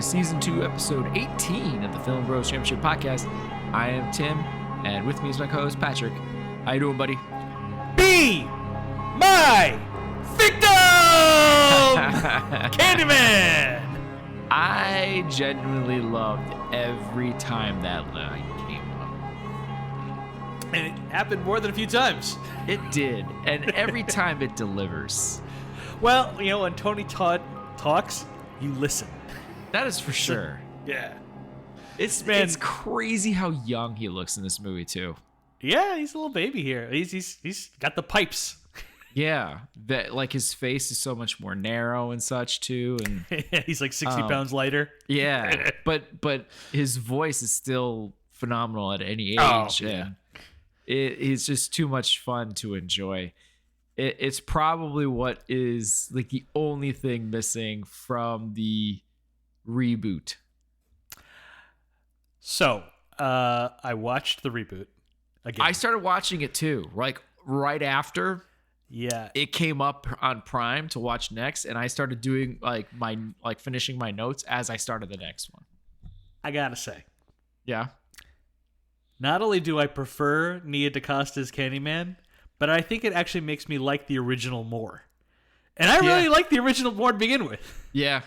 to Season 2, Episode 18 of the Film Bros Championship Podcast. I am Tim, and with me is my co-host, Patrick. How you doing, buddy? Be my victim! Candyman! I genuinely loved every time that line came up. And it happened more than a few times. It did, and every time it delivers. Well, you know, when Tony Todd talks, you listen. That is for sure. Yeah. It's crazy how young he looks in this movie, too. Yeah, he's a little baby here. He's got the pipes. Yeah, that like his face is so much more narrow and such too, and he's like 60 pounds lighter. Yeah, but his voice is still phenomenal at any age. Oh, yeah. And it's just too much fun to enjoy. It's probably what is like the only thing missing from the reboot. So, I watched the reboot again. I started watching it too, like right after. Yeah, it came up on Prime to watch next, and I started doing finishing my notes as I started the next one. I gotta say, yeah. Not only do I prefer Nia DaCosta's Candyman, but I think it actually makes me like the original more. And I really like the original more to begin with. Yeah.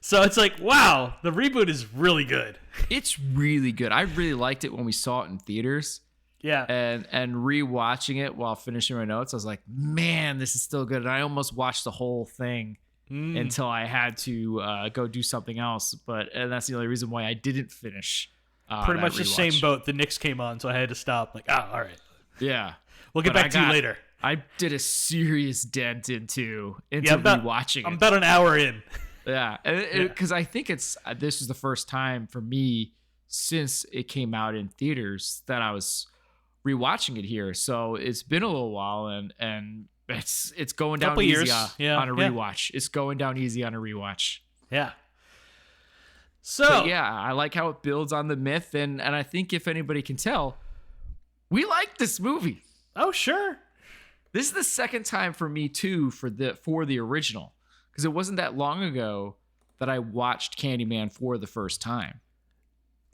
So it's like, wow, the reboot is really good. It's really good. I really liked it when we saw it in theaters. Yeah. And rewatching it while finishing my notes, I was like, man, this is still good. And I almost watched the whole thing until I had to go do something else. And that's the only reason why I didn't finish. Pretty much the same boat. The Knicks came on, so I had to stop. Like, all right. Yeah. We'll get back to you later. I did a serious dent into rewatching it. I'm about an hour in. Yeah. Because I think this is the first time for me since it came out in theaters that I was rewatching it here. So it's been a little while, and it's going down easy on a rewatch. It's going down easy on a rewatch. Yeah. So I like how it builds on the myth, and I think if anybody can tell, we like this movie. Oh, sure. This is the second time for me too for the original, because it wasn't that long ago that I watched Candyman for the first time.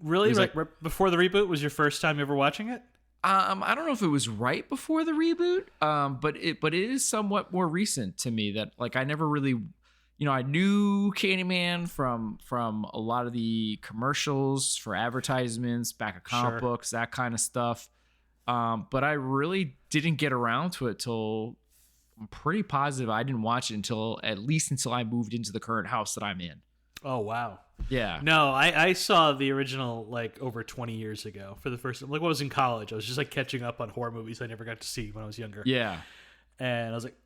Really? Right before the reboot was your first time ever watching it? I don't know if it was right before the reboot, but it is somewhat more recent to me that like I never really, I knew Candyman from a lot of the commercials for advertisements, back of comic books, that kind of stuff. But I really didn't get around to it till I'm pretty positive I didn't watch it until I moved into the current house that I'm in. Oh, wow. Yeah. No, I saw the original like over 20 years ago for the first time. Like when I was in college, I was just like catching up on horror movies I never got to see when I was younger. Yeah. And I was like,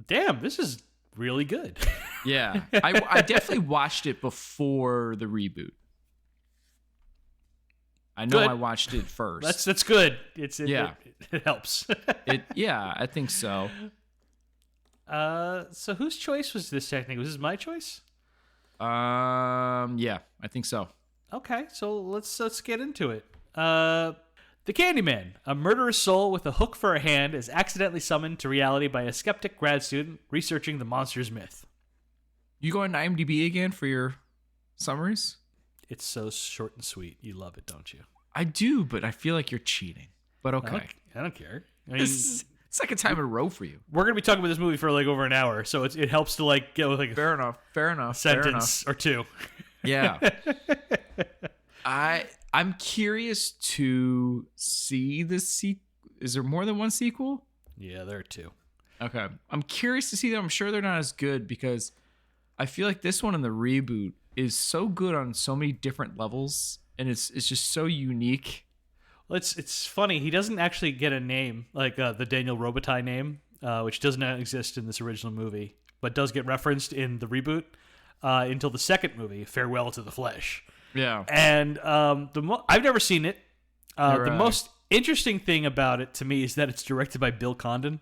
damn, this is really good. Yeah. I definitely watched it before the reboot. I know good. I watched it first. That's good. It helps. I think so. So whose choice was this technically? Was this my choice? Yeah, I think so. Okay, so let's get into it. The Candyman, a murderous soul with a hook for a hand, is accidentally summoned to reality by a skeptic grad student researching the monster's myth. You go on IMDb again for your summaries? It's so short and sweet. You love it, don't you? I do, but I feel like you're cheating. But okay. I don't care. I mean, this is second time in a row for you. We're going to be talking about this movie for like over an hour, so it helps to like get like fair enough. Sentence or two. Yeah. I'm curious to see the sequel. Is there more than one sequel? Yeah, there are two. Okay. I'm curious to see them. I'm sure they're not as good because I feel like this one in the reboot is so good on so many different levels, and it's just so unique. Well, it's funny. He doesn't actually get a name like the Daniel Robitaille name, which does not exist in this original movie, but does get referenced in the reboot until the second movie, Farewell to the Flesh. Yeah, and I've never seen it. The most interesting thing about it to me is that it's directed by Bill Condon,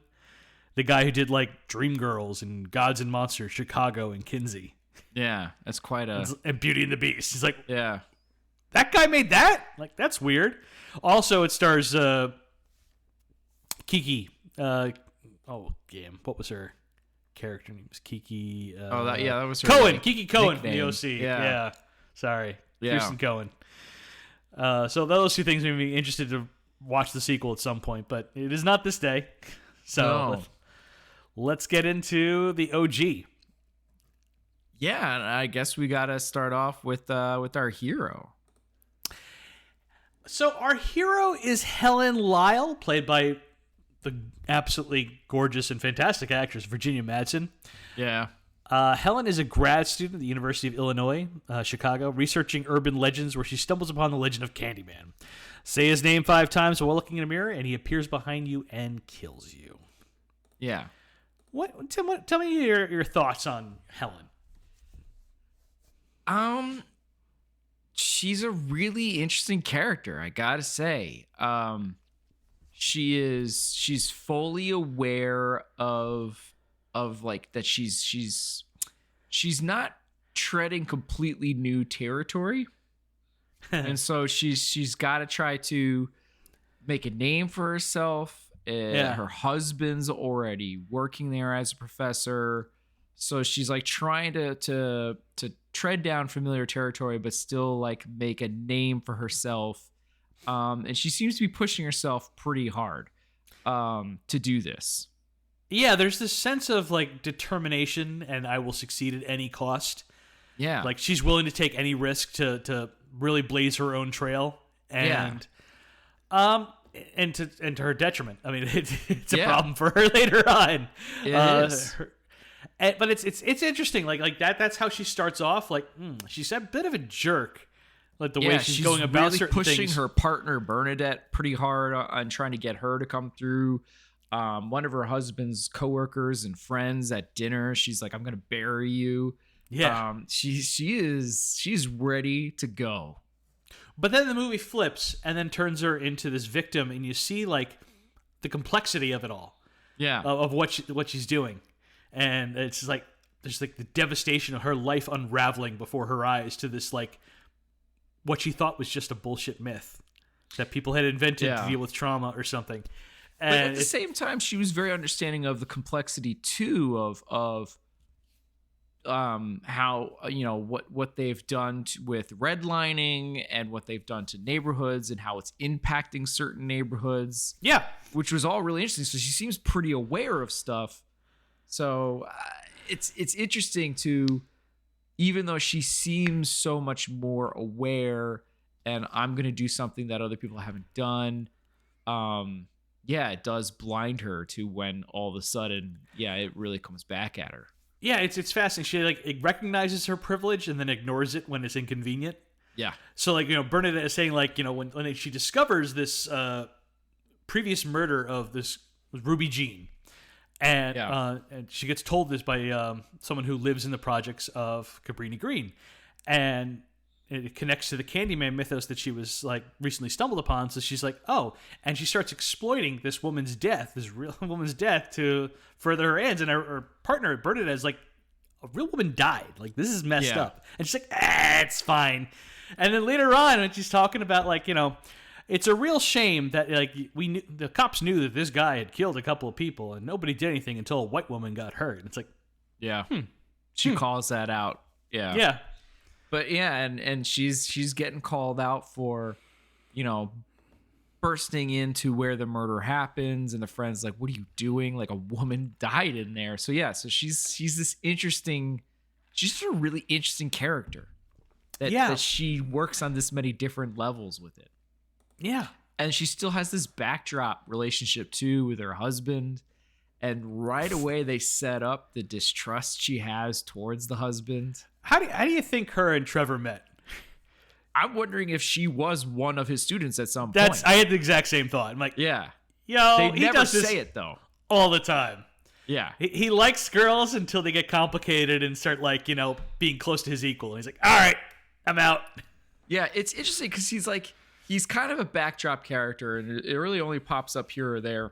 the guy who did like Dreamgirls and Gods and Monsters, Chicago, and Kinsey. Yeah, that's quite and Beauty and the Beast. He's like, yeah, that guy made that? Like, that's weird. Also, it stars Kiki. What was her? character name was Kiki. That was her Cohen. like, Kiki Cohen from the nickname. OC. Yeah. Sorry, Yeah. Kristen Cohen. So those two things made me interested to watch the sequel at some point, but it is not this day. So let's get into the OG. Yeah, and I guess we gotta start off with our hero. So our hero is Helen Lyle, played by the absolutely gorgeous and fantastic actress Virginia Madsen. Yeah. Helen is a grad student at the University of Illinois, Chicago, researching urban legends where she stumbles upon the legend of Candyman. Say his name 5 times while looking in a mirror, and he appears behind you and kills you. Yeah. Tim, tell me your thoughts on Helen. She's a really interesting character, I gotta say. She's fully aware of like that she's not treading completely new territory. And so she's got to try to make a name for herself. Her husband's already working there as a professor, so she's like trying to tread down familiar territory, but still like make a name for herself. And she seems to be pushing herself pretty hard to do this. Yeah, there's this sense of like determination and I will succeed at any cost. Yeah, like she's willing to take any risk to really blaze her own trail, and and to her detriment. I mean, it's a problem for her later on. It is. But it's interesting. Like that's how she starts off. Like she's a bit of a jerk. Like the way she's going about really certain pushing things. her partner Bernadette pretty hard on trying to get her to come through. One of her husband's coworkers and friends at dinner, she's like, "I'm gonna bury you." Yeah. She's ready to go. But then the movie flips and then turns her into this victim, and you see like the complexity of it all. Yeah. Of what she's doing, and it's like there's like the devastation of her life unraveling before her eyes to this like what she thought was just a bullshit myth that people had invented to deal with trauma or something. And but at the same time, she was very understanding of the complexity too of how what they've done with redlining and what they've done to neighborhoods and how it's impacting certain neighborhoods. Yeah, which was all really interesting. So she seems pretty aware of stuff. So it's interesting to, even though she seems so much more aware, and I'm gonna do something that other people haven't done. It does blind her to when all of a sudden, it really comes back at her. Yeah, it's fascinating. She like it recognizes her privilege and then ignores it when it's inconvenient. Yeah. So like Bernadette is saying like when she discovers this previous murder of this Ruby Jean, and she gets told this by someone who lives in the projects of Cabrini Green, and it connects to the Candyman mythos that she was like recently stumbled upon. So she's like, oh, and she starts exploiting this woman's death, this real woman's death, to further her ends. And her partner Bernadette is like, a real woman died. Like this is messed up. And she's like, it's fine. And then later on, when she's talking about like it's a real shame that like the cops knew that this guy had killed a couple of people and nobody did anything until a white woman got hurt. And it's like, she calls that out. Yeah. But and she's getting called out for, bursting into where the murder happens, and the friend's like, "What are you doing? Like a woman died in there." So so she's this interesting, she's just a really interesting character. That she works on this many different levels with it. Yeah, and she still has this backdrop relationship too with her husband. And right away, they set up the distrust she has towards the husband. How do you think her and Trevor met? I'm wondering if she was one of his students at some point. I had the exact same thought. I'm like, they he never does this say it though all the time. Yeah, he likes girls until they get complicated and start like being close to his equal. And he's like, all right, I'm out. Yeah, it's interesting because he's kind of a backdrop character, and it really only pops up here or there.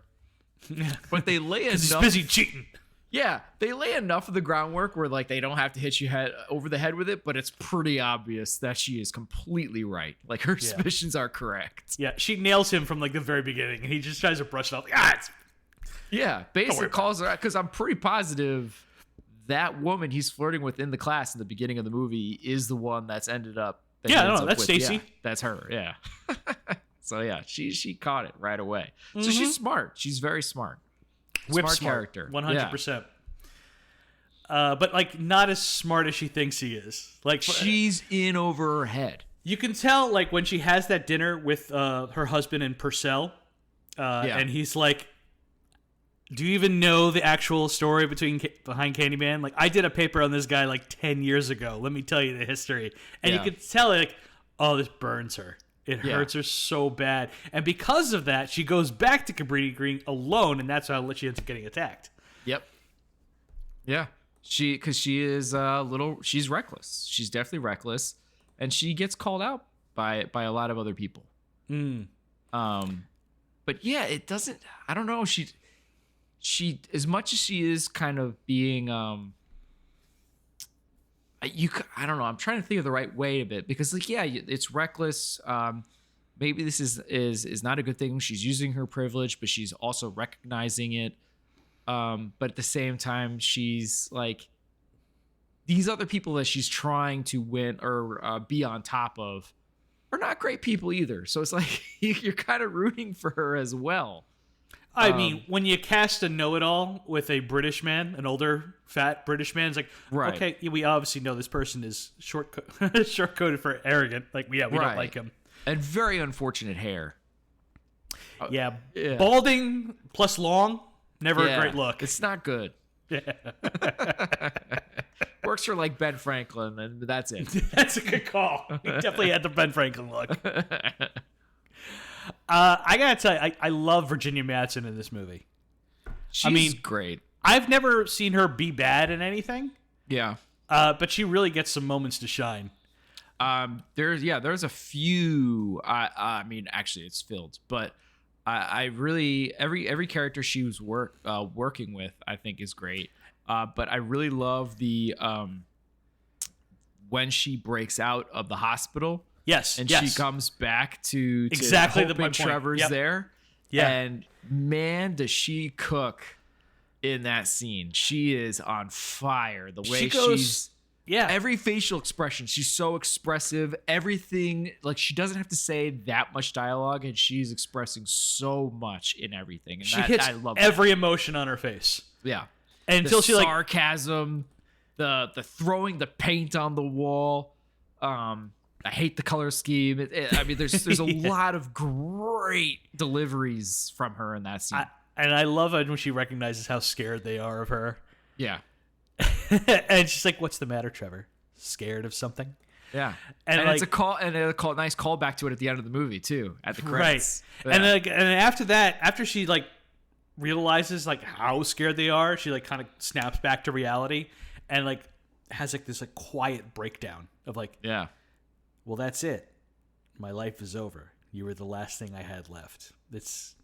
But they lay enough. He's busy cheating. Yeah, they lay enough of the groundwork where like they don't have to hit you over the head with it, but it's pretty obvious that she is completely right. Like her suspicions are correct. Yeah, she nails him from like the very beginning, and he just tries to brush it off. Like, basically calls her out because I'm pretty positive that woman he's flirting with in the class in the beginning of the movie is the one that's ended up. That Yeah, no, that's Stacy. Yeah, that's her. Yeah. So yeah, she caught it right away. So she's smart. She's very smart. Smart character. 100%. But like not as smart as she thinks he is. Like she's in over her head. You can tell like when she has that dinner with her husband and Purcell, and he's like, "Do you even know the actual story behind Candyman? Like I did a paper on this guy like 10 years ago. Let me tell you the history." And you can tell like, "Oh, this burns her. It hurts her so bad." And because of that, she goes back to Cabrini Green alone, and that's how she ends up getting attacked. Yep. Yeah. Because she is she's reckless. She's definitely reckless, and she gets called out by a lot of other people. But yeah, it doesn't. I don't know. She as much as she is kind of being I don't know. I'm trying to think of the right way of it because like it's reckless. Maybe this is not a good thing. She's using her privilege, but she's also recognizing it. But at the same time, she's like these other people that she's trying to win or be on top of are not great people either. So it's like you're kind of rooting for her as well. I mean, when you cast a know-it-all with a British man, an older, fat British man, it's like, okay, we obviously know this person is short-coded for arrogant. Like, we don't like him. And very unfortunate hair. Yeah. Balding plus long, never a great look. It's not good. Yeah. Works for like Ben Franklin, and that's it. That's a good call. He definitely had the Ben Franklin look. I gotta tell you, I love Virginia Madsen in this movie. She's great. I've never seen her be bad in anything. Yeah. But she really gets some moments to shine. There's a few. I mean, actually, it's filled, but I really every character she was working with, I think, is great. But I really love the when she breaks out of the hospital. Yes, and she comes back to exactly the point. Trevor's there. Yeah, and man, does she cook in that scene? She is on fire. The way she's every facial expression, she's so expressive. Everything, like she doesn't have to say that much dialogue, and she's expressing so much in everything. And she hits I love every emotion on her face. Yeah, until she sarcasm, the throwing the paint on the wall. I hate the color scheme. I mean, there's a lot of great deliveries from her in that scene. And I love it when she recognizes how scared they are of her. Yeah. And she's like, "What's the matter, Trevor? Scared of something?" Yeah. And like, it's a nice callback to it at the end of the movie too, at the credits. Right. Yeah. And after that, after she like realizes like how scared they are, she like kind of snaps back to reality and like has like this like quiet breakdown of like, yeah. Well, that's it. My life is over. You were the last thing I had left. It's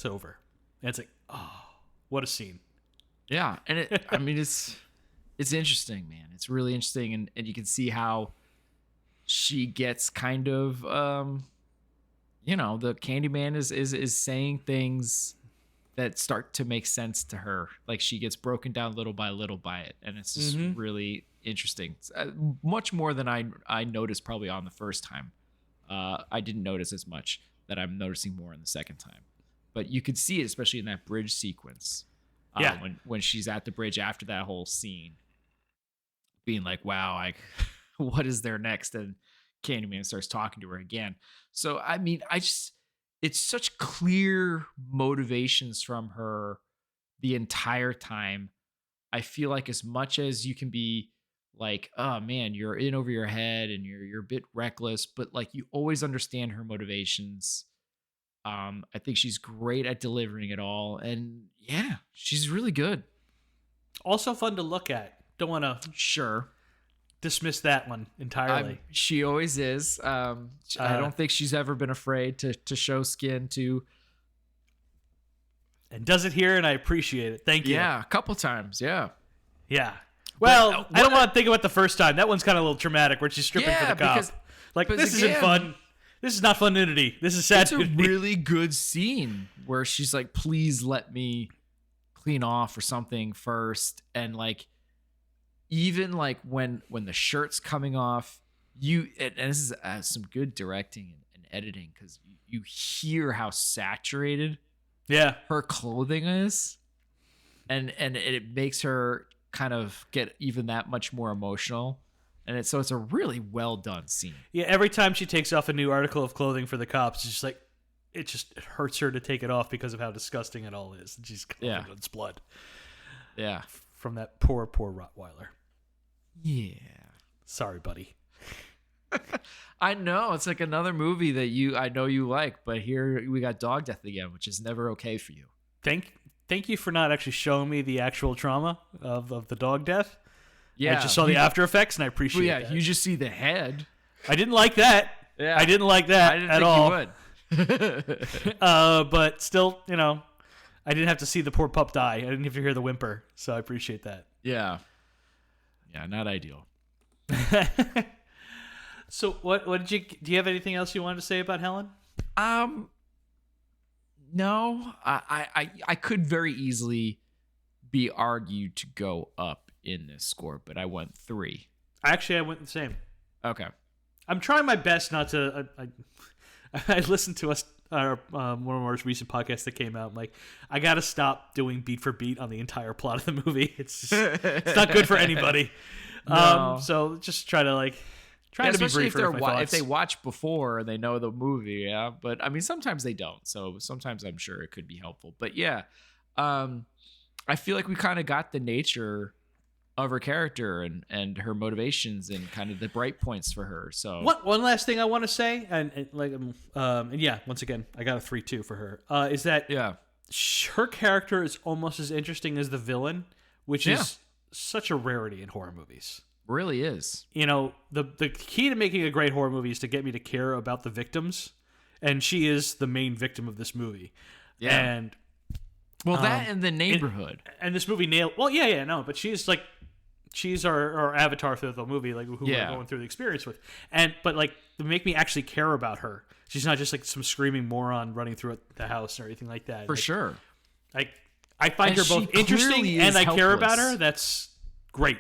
over. And it's like, oh, what a scene. Yeah, and I mean, it's interesting, man. It's really interesting, and you can see how she gets kind of, the Candyman is saying things that start to make sense to her. Like she gets broken down little by it, and it's just really interesting. It's, much more than I noticed probably on the first time. I didn't notice as much that I'm noticing more in the second time, but you could see it, especially in that bridge sequence. When she's at the bridge after that whole scene, being like, wow, what is there next? And Candyman starts talking to her again. So, I mean, it's such clear motivations from her the entire time. I feel like as much as you can be like, oh man, you're in over your head and you're a bit reckless, but like you always understand her motivations. I think she's great at delivering it all, and yeah, she's really good. Also fun to look at. Don't want to dismiss that one entirely. She always is. I don't think she's ever been afraid to show skin to. And does it here, and I appreciate it. Thank you. Yeah, a couple times. Yeah. Yeah. Well, I don't want to think about the first time. That one's kind of a little traumatic, where she's stripping for the cop. This isn't fun. This is not fun nudity. This is sad nudity. It's a really good scene where she's like, please let me clean off or something first, and like even like when the shirt's coming off, and this is some good directing and editing, because you hear how saturated her clothing is, and it makes her kind of get even that much more emotional. And it's a really well done scene. Yeah, every time she takes off a new article of clothing for the cops, it's just like it hurts her to take it off because of how disgusting it all is. And she's covered in its blood. Yeah. From that poor Rottweiler. Yeah. Sorry, buddy. I know. It's like another movie that I know you like, but here we got dog death again, which is never okay for you. Thank you for not actually showing me the actual trauma of the dog death. Yeah. I just saw the after effects, and I appreciate that. You just see the head. I didn't like that. Yeah. I didn't like that at all. I didn't think you would. But still, I didn't have to see the poor pup die. I didn't have to hear the whimper, so I appreciate that. Yeah. Yeah, not ideal. So what do you have anything else you wanted to say about Helen? No. I could very easily be argued to go up in this score, but I went 3. Actually, I went the same. Okay. I'm trying my best not to. I listened to one of our most recent podcasts that came out. I'm like, I got to stop doing beat for beat on the entire plot of the movie. It's not good for anybody. No. So just try to to be brief if they watch before and they know the movie, yeah. But I mean, sometimes they don't. So sometimes I'm sure it could be helpful. But yeah, I feel like we kind of got the nature of her character and her motivations and kind of the bright points for her. So one last thing I want to say, and once again, I got a 3-2 for her. Is that her character is almost as interesting as the villain, which is such a rarity in horror movies. Really is. The key to making a great horror movie is to get me to care about the victims, and she is the main victim of this movie. Yeah. And that in the neighborhood. And this movie nailed. Well, but she's our avatar through the movie, like who we're going through the experience with, but to make me actually care about her. She's not just like some screaming moron running through the house or anything like that. For sure. I find her both interesting and I care about her. That's great.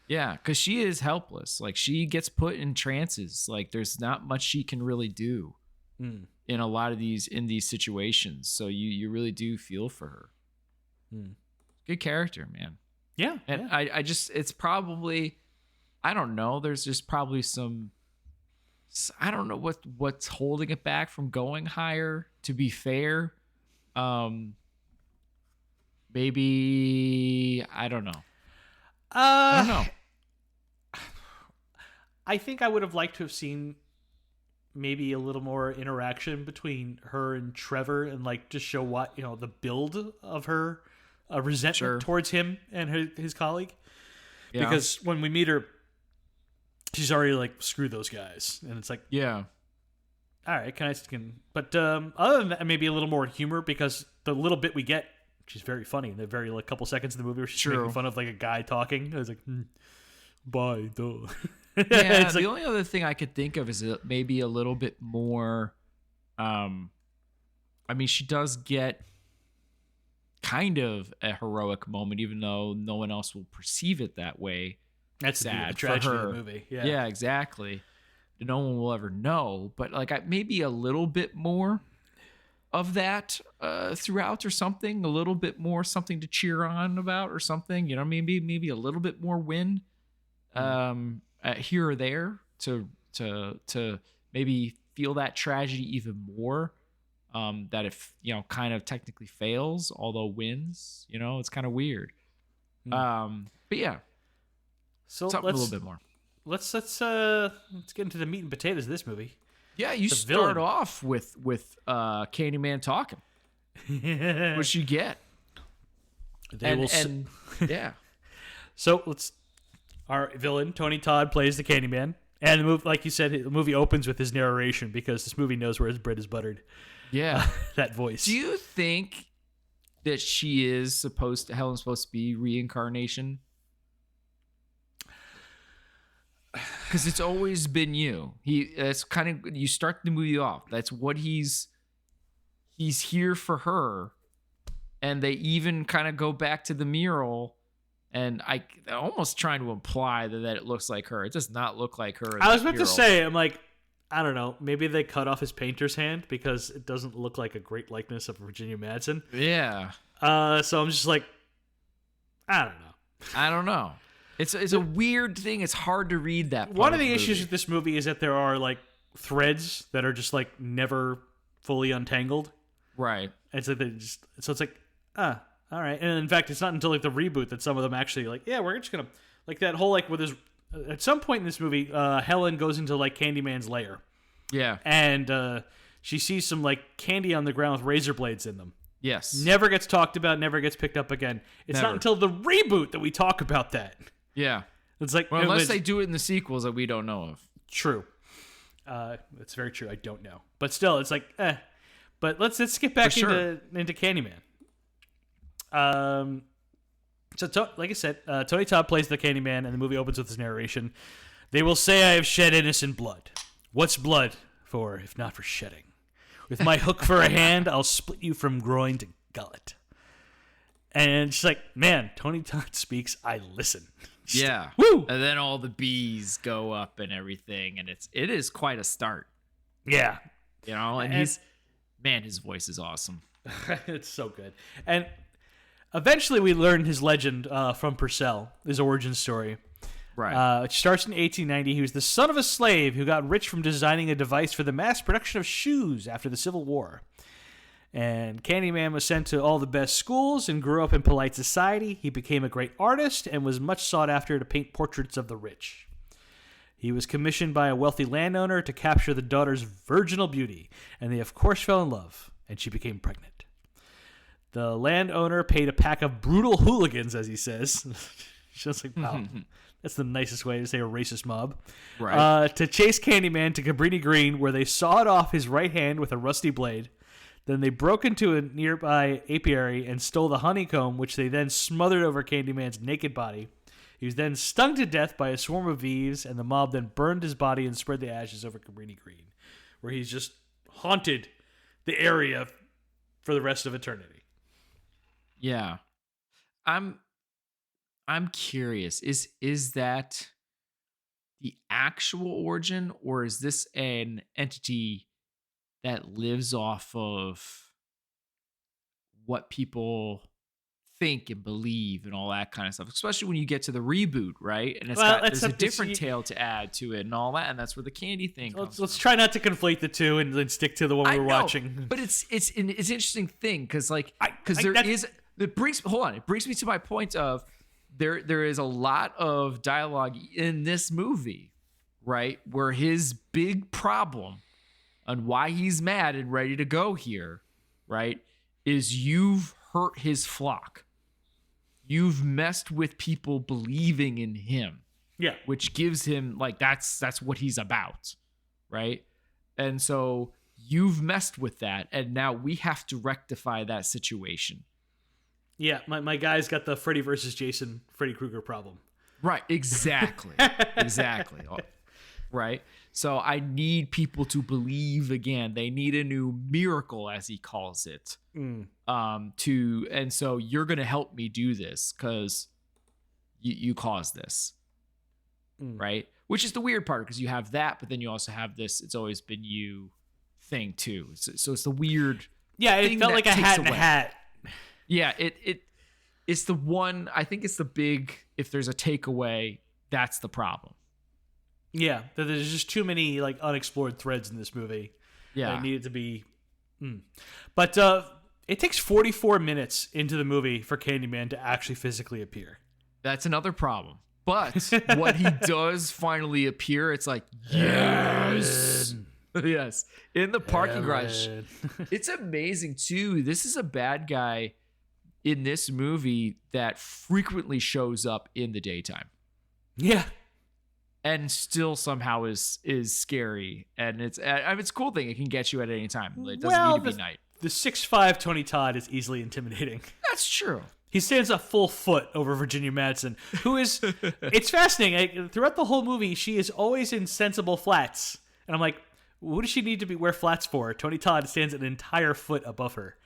Yeah, because she is helpless. Like, she gets put in trances. Like, there's not much she can really do in a lot of these situations. So you really do feel for her. Good character, man. Yeah. And I just, it's probably, I don't know. There's just probably I don't know what's holding it back from going higher, to be fair. Maybe, I don't know. I don't know. I think I would have liked to have seen maybe a little more interaction between her and Trevor, and just show what the build of her resentment towards him and his colleague. Yeah. Because when we meet her, she's already screw those guys, and it's all right, but other than that, maybe a little more humor, because the little bit we get, she's very funny in the very couple seconds of the movie where she's making fun of a guy talking. I was like, bye, duh. Yeah, the only other thing I could think of is maybe a little bit more. I mean, she does get kind of a heroic moment, even though no one else will perceive it that way. That's sad the tragedy of the movie. Yeah, exactly. No one will ever know, but maybe a little bit more of that throughout, or something, a little bit more something to cheer on about, or something, maybe a little bit more win here or there to maybe feel that tragedy even more, that if kind of technically fails although wins, it's kind of weird. But yeah, so something a little bit more. Let's get into the meat and potatoes of this movie. Yeah, you start off with Candyman talking. What you get? Yeah. So our villain Tony Todd plays the Candyman, and the movie, like you said, the movie opens with his narration, because this movie knows where his bread is buttered. Yeah, that voice. Do you think that Helen's supposed to be reincarnation? Because it's always been you. That's kind of, you start the movie off. That's what he's here for her, And they even kind of go back to the mural, and I almost trying to imply that it looks like her. It does not look like her. I was about to say, I'm like, I don't know. Maybe they cut off his painter's hand because it doesn't look like a great likeness of Virginia Madsen. Yeah. So I'm just like, I don't know. It's a weird thing. It's hard to read that. One of the issues with this movie is that there are like threads that are just like never fully untangled. Right. It's like so it's like, all right. And in fact, it's not until like the reboot that some of them actually like, yeah, we're just gonna like that whole like where there's at some point in this movie, Helen goes into like Candyman's lair. Yeah. And she sees some like candy on the ground with razor blades in them. Yes. Never gets talked about, never gets picked up again. It's not until the reboot that we talk about that. Yeah. It's like, unless they do it in the sequels that we don't know of. True. That's very true. I don't know. But still, it's like, But let's get back into Candyman. So, like I said, Tony Todd plays the Candyman, and the movie opens with his narration. They will say I have shed innocent blood. What's blood for, if not for shedding? With my hook for a hand, I'll split you from groin to gullet. And she's like, man, Tony Todd speaks, I listen. Yeah. Woo! And then all the bees go up and everything, and it is quite a start. Yeah. You know, and his voice is awesome. It's so good. And eventually we learn his legend from Purcell, his origin story. Right. It starts in 1890. He was the son of a slave who got rich from designing a device for the mass production of shoes after the Civil War. And Candyman was sent to all the best schools and grew up in polite society. He became a great artist and was much sought after to paint portraits of the rich. He was commissioned by a wealthy landowner to capture the daughter's virginal beauty, and they of course fell in love, and she became pregnant. The landowner paid a pack of brutal hooligans, as he says. Just like, wow, that's the nicest way to say a racist mob. Right. To chase Candyman to Cabrini Green, where they sawed off his right hand with a rusty blade. Then they broke into a nearby apiary and stole the honeycomb, which they then smothered over Candyman's naked body. He was then stung to death by a swarm of bees, and the mob then burned his body and spread the ashes over Cabrini Green, where he's just haunted the area for the rest of eternity. Yeah. I'm curious. Is that the actual origin, or is this an entity that lives off of what people think and believe and all that kind of stuff, especially when you get to the reboot, right? And there's a different tale to add to it and all that, and that's where the candy thing comes Let's from. try not to conflate the two and then stick to the one we're watching. But it's an interesting thing because it brings me to my point of there is a lot of dialogue in this movie, right, where his big problem and why he's mad and ready to go here, right, is you've hurt his flock. You've messed with people believing in him. Yeah. Which gives him, like, that's what he's about, right? And so you've messed with that, and now we have to rectify that situation. Yeah, my guy's got the Freddy versus Jason, Freddy Krueger problem. Right, exactly. Exactly. Right? So I need people to believe again. They need a new miracle, as he calls it. And so you're going to help me do this because you caused this. Right? Which is the weird part, because you have that, but then you also have this "it's always been you" thing too. So it's the weird. Yeah, it felt like a hat in a hat. Yeah, it's the one. I think it's the big. If there's a takeaway, that's the problem. Yeah, there's just too many like unexplored threads in this movie. Yeah, it needed to be. But it takes 44 minutes into the movie for Candyman to actually physically appear. That's another problem. But when he does finally appear, it's like, yes. Yes. In the parking garage. It's amazing, too. This is a bad guy in this movie that frequently shows up in the daytime. Yeah. And still somehow is scary. And it's a cool thing. It can get you at any time. It doesn't need to be night. The 6'5" Tony Todd is easily intimidating. That's true. He stands a full foot over Virginia Madsen, who is... It's fascinating. Throughout the whole movie, she is always in sensible flats. And I'm like, what does she need to wear flats for? Tony Todd stands an entire foot above her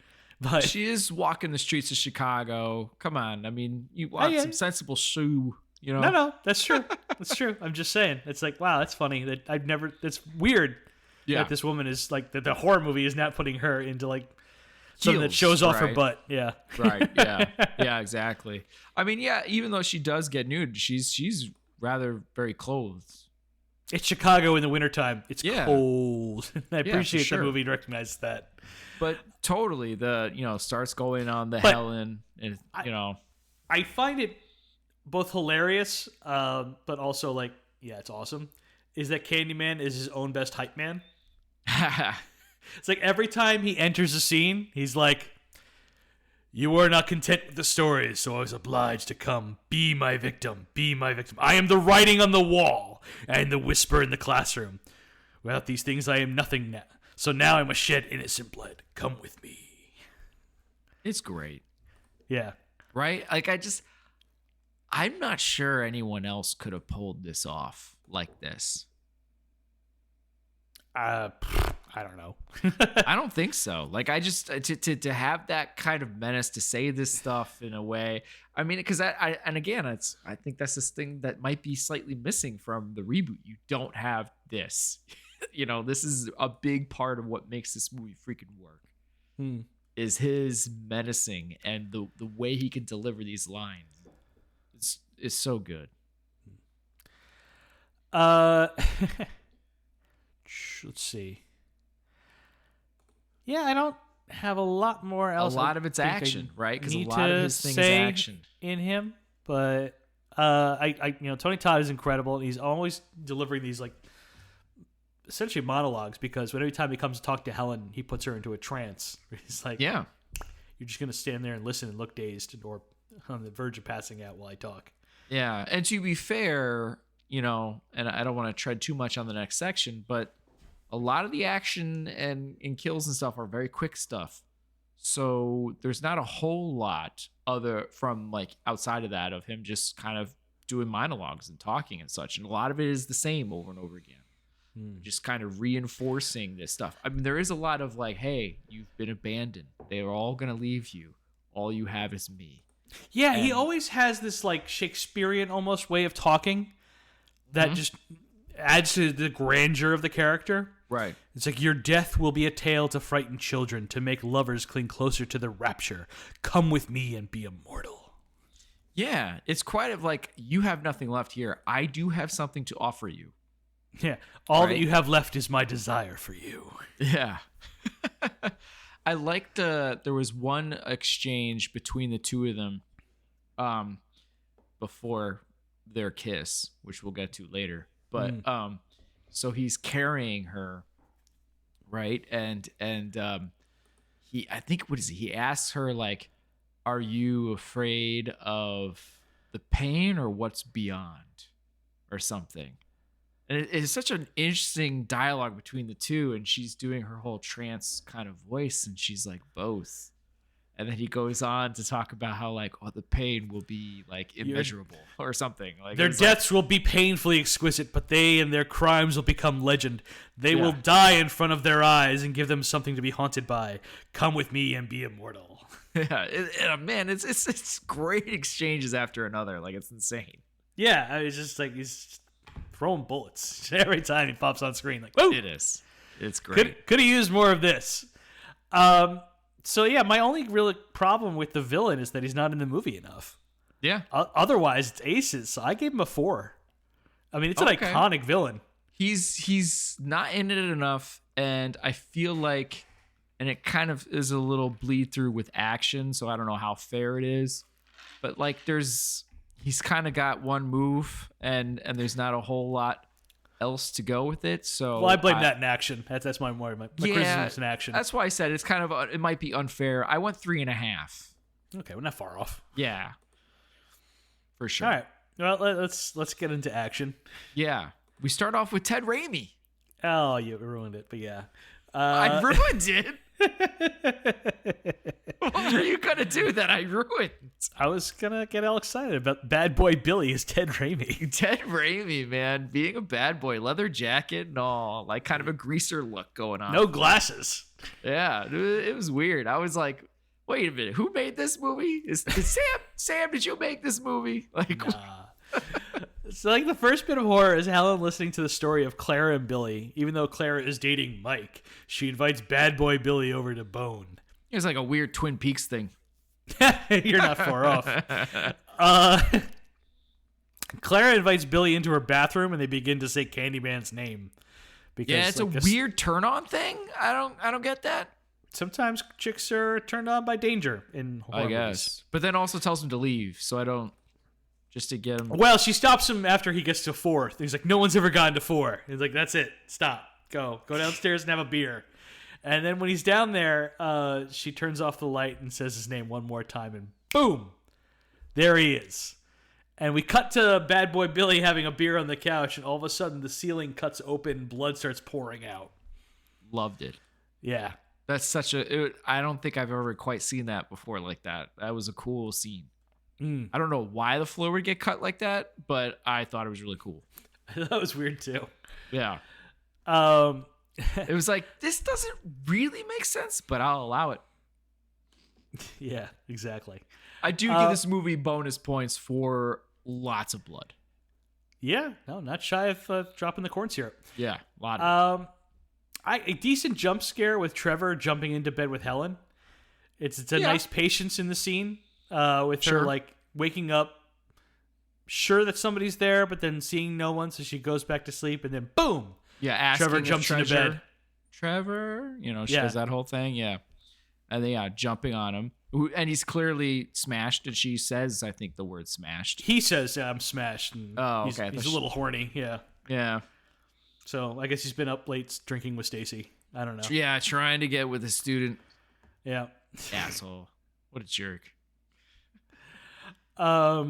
But she is walking the streets of Chicago. Come on. I mean, you want some sensible shoe, you know? No, that's true. That's true. I'm just saying. It's like, wow, that's funny. It's weird that this woman is like, the horror movie is not putting her into like something that shows off her butt. Yeah. Right. Yeah. Yeah, exactly. I mean, yeah, even though she does get nude, she's rather very clothed. It's Chicago in the wintertime. It's cold. I appreciate the movie recognizes that. But totally, starts going on the Helen, and I find it both hilarious, but also like, it's awesome. Is that Candyman is his own best hype man? It's like every time he enters a scene, he's like, "You were not content with the story, so I was obliged to come. Be my victim. Be my victim. I am the writing on the wall and the whisper in the classroom. Without these things, I am nothing now. So now I must shed innocent blood. Come with me." It's great. Yeah. Right? Like, I'm not sure anyone else could have pulled this off like this. I don't know. I don't think so. Like, I just to have that kind of menace, to say this stuff in a way. I mean, because I think that's this thing that might be slightly missing from the reboot. You don't have this. This is a big part of what makes this movie freaking work. Is his menacing and the way he can deliver these lines. It's so good. Let's see. Yeah, I don't have a lot more else. A lot of it's action, right? Because a lot of his thing is action in him. But Tony Todd is incredible. He's always delivering these like essentially monologues, because every time he comes to talk to Helen, he puts her into a trance. He's like, "Yeah, you're just gonna stand there and listen and look dazed or on the verge of passing out while I talk." Yeah, and to be fair, and I don't want to tread too much on the next section, but a lot of the action and kills and stuff are very quick stuff. So there's not a whole lot other from like outside of that of him just kind of doing monologues and talking and such. And a lot of it is the same over and over again. Just kind of reinforcing this stuff. I mean, there is a lot of like, hey, you've been abandoned. They're all going to leave you. All you have is me. Yeah, he always has this like Shakespearean almost way of talking that just adds to the grandeur of the character. Right. It's like, your death will be a tale to frighten children, to make lovers cling closer to the rapture. Come with me and be immortal. Yeah, it's quite of like, you have nothing left here. I do have something to offer you. Yeah, all that you have left is my desire for you. Yeah. I liked there was one exchange between the two of them before their kiss, which we'll get to later. But so he's carrying her, right? And he asks her like, "Are you afraid of the pain or what's beyond?" or something. And it's such an interesting dialogue between the two, and she's doing her whole trance kind of voice, and she's like, both. And then he goes on to talk about how like, the pain will be like immeasurable or something. Like their deaths will be painfully exquisite, but they and their crimes will become legend. They will die in front of their eyes and give them something to be haunted by. Come with me and be immortal. Yeah, man, it's great exchanges after another. Like, it's insane. Yeah, it's just like he's throwing bullets every time he pops on screen. Like, whoa! It is. It's great. Could have used more of this. So yeah, my only real problem with the villain is that he's not in the movie enough. Yeah. Otherwise, it's aces. So I gave him a 4. I mean, it's an iconic villain. He's not in it enough, and I feel like, and it kind of is a little bleed through with action. So I don't know how fair it is, but like he's kind of got one move, and there's not a whole lot else to go with it. So I blame that in action. That's my criticism is in action. That's why I said it's kind of it might be unfair. I went 3.5. Okay, we're not far off. Yeah, for sure. All right, well let's get into action. Yeah, we start off with Ted Raimi. Oh, you ruined it, but yeah, I ruined it. What are you gonna do that I ruined? I was gonna get all excited about Bad Boy Billy as Ted Raimi. Ted Raimi, man, being a bad boy, leather jacket and all, like kind of a greaser look going on. No glasses. Yeah, it was weird. I was like, wait a minute, who made this movie? Is Sam, did you make this movie? Like, Nah. So like the first bit of horror is Helen listening to the story of Clara and Billy. Even though Clara is dating Mike, she invites bad boy Billy over to bone. it's like a weird Twin Peaks thing. You're not far off. Clara invites Billy into her bathroom, and they begin to say Candyman's name. Because, Yeah, it's like, a weird turn on thing. I don't get that. Sometimes chicks are turned on by danger in horror I guess. movies. But then also tells him to leave, so I don't, just to get him. Well, she stops him after he gets to 4. He's like, no one's ever gotten to 4. He's like, that's it. Stop. Go downstairs and have a beer. And then when he's down there, she turns off the light and says his name one more time, and boom, there he is. And we cut to bad boy Billy having a beer on the couch, and all of a sudden the ceiling cuts open, blood starts pouring out. Loved it. Yeah. That's I don't think I've ever quite seen that before like that. That was a cool scene. I don't know why the floor would get cut like that, but I thought it was really cool. That was weird too. Yeah. It was like, this doesn't really make sense, but I'll allow it. Yeah, exactly. I do give this movie bonus points for lots of blood. Yeah, no, not shy of dropping the corn syrup. Yeah, a lot of a decent jump scare with Trevor jumping into bed with Helen. It's a nice patience in the scene with her like waking up, sure that somebody's there, but then seeing no one, so she goes back to sleep, and then boom, Trevor jumps into bed. Trevor, she does that whole thing, yeah. And then jumping on him, and he's clearly smashed. And she says, I think the word smashed. He says, "I'm smashed." And okay, he's a little horny. Yeah. Yeah. So I guess he's been up late drinking with Stacy. I don't know. Yeah, trying to get with a student. Yeah. Asshole. What a jerk. Yeah.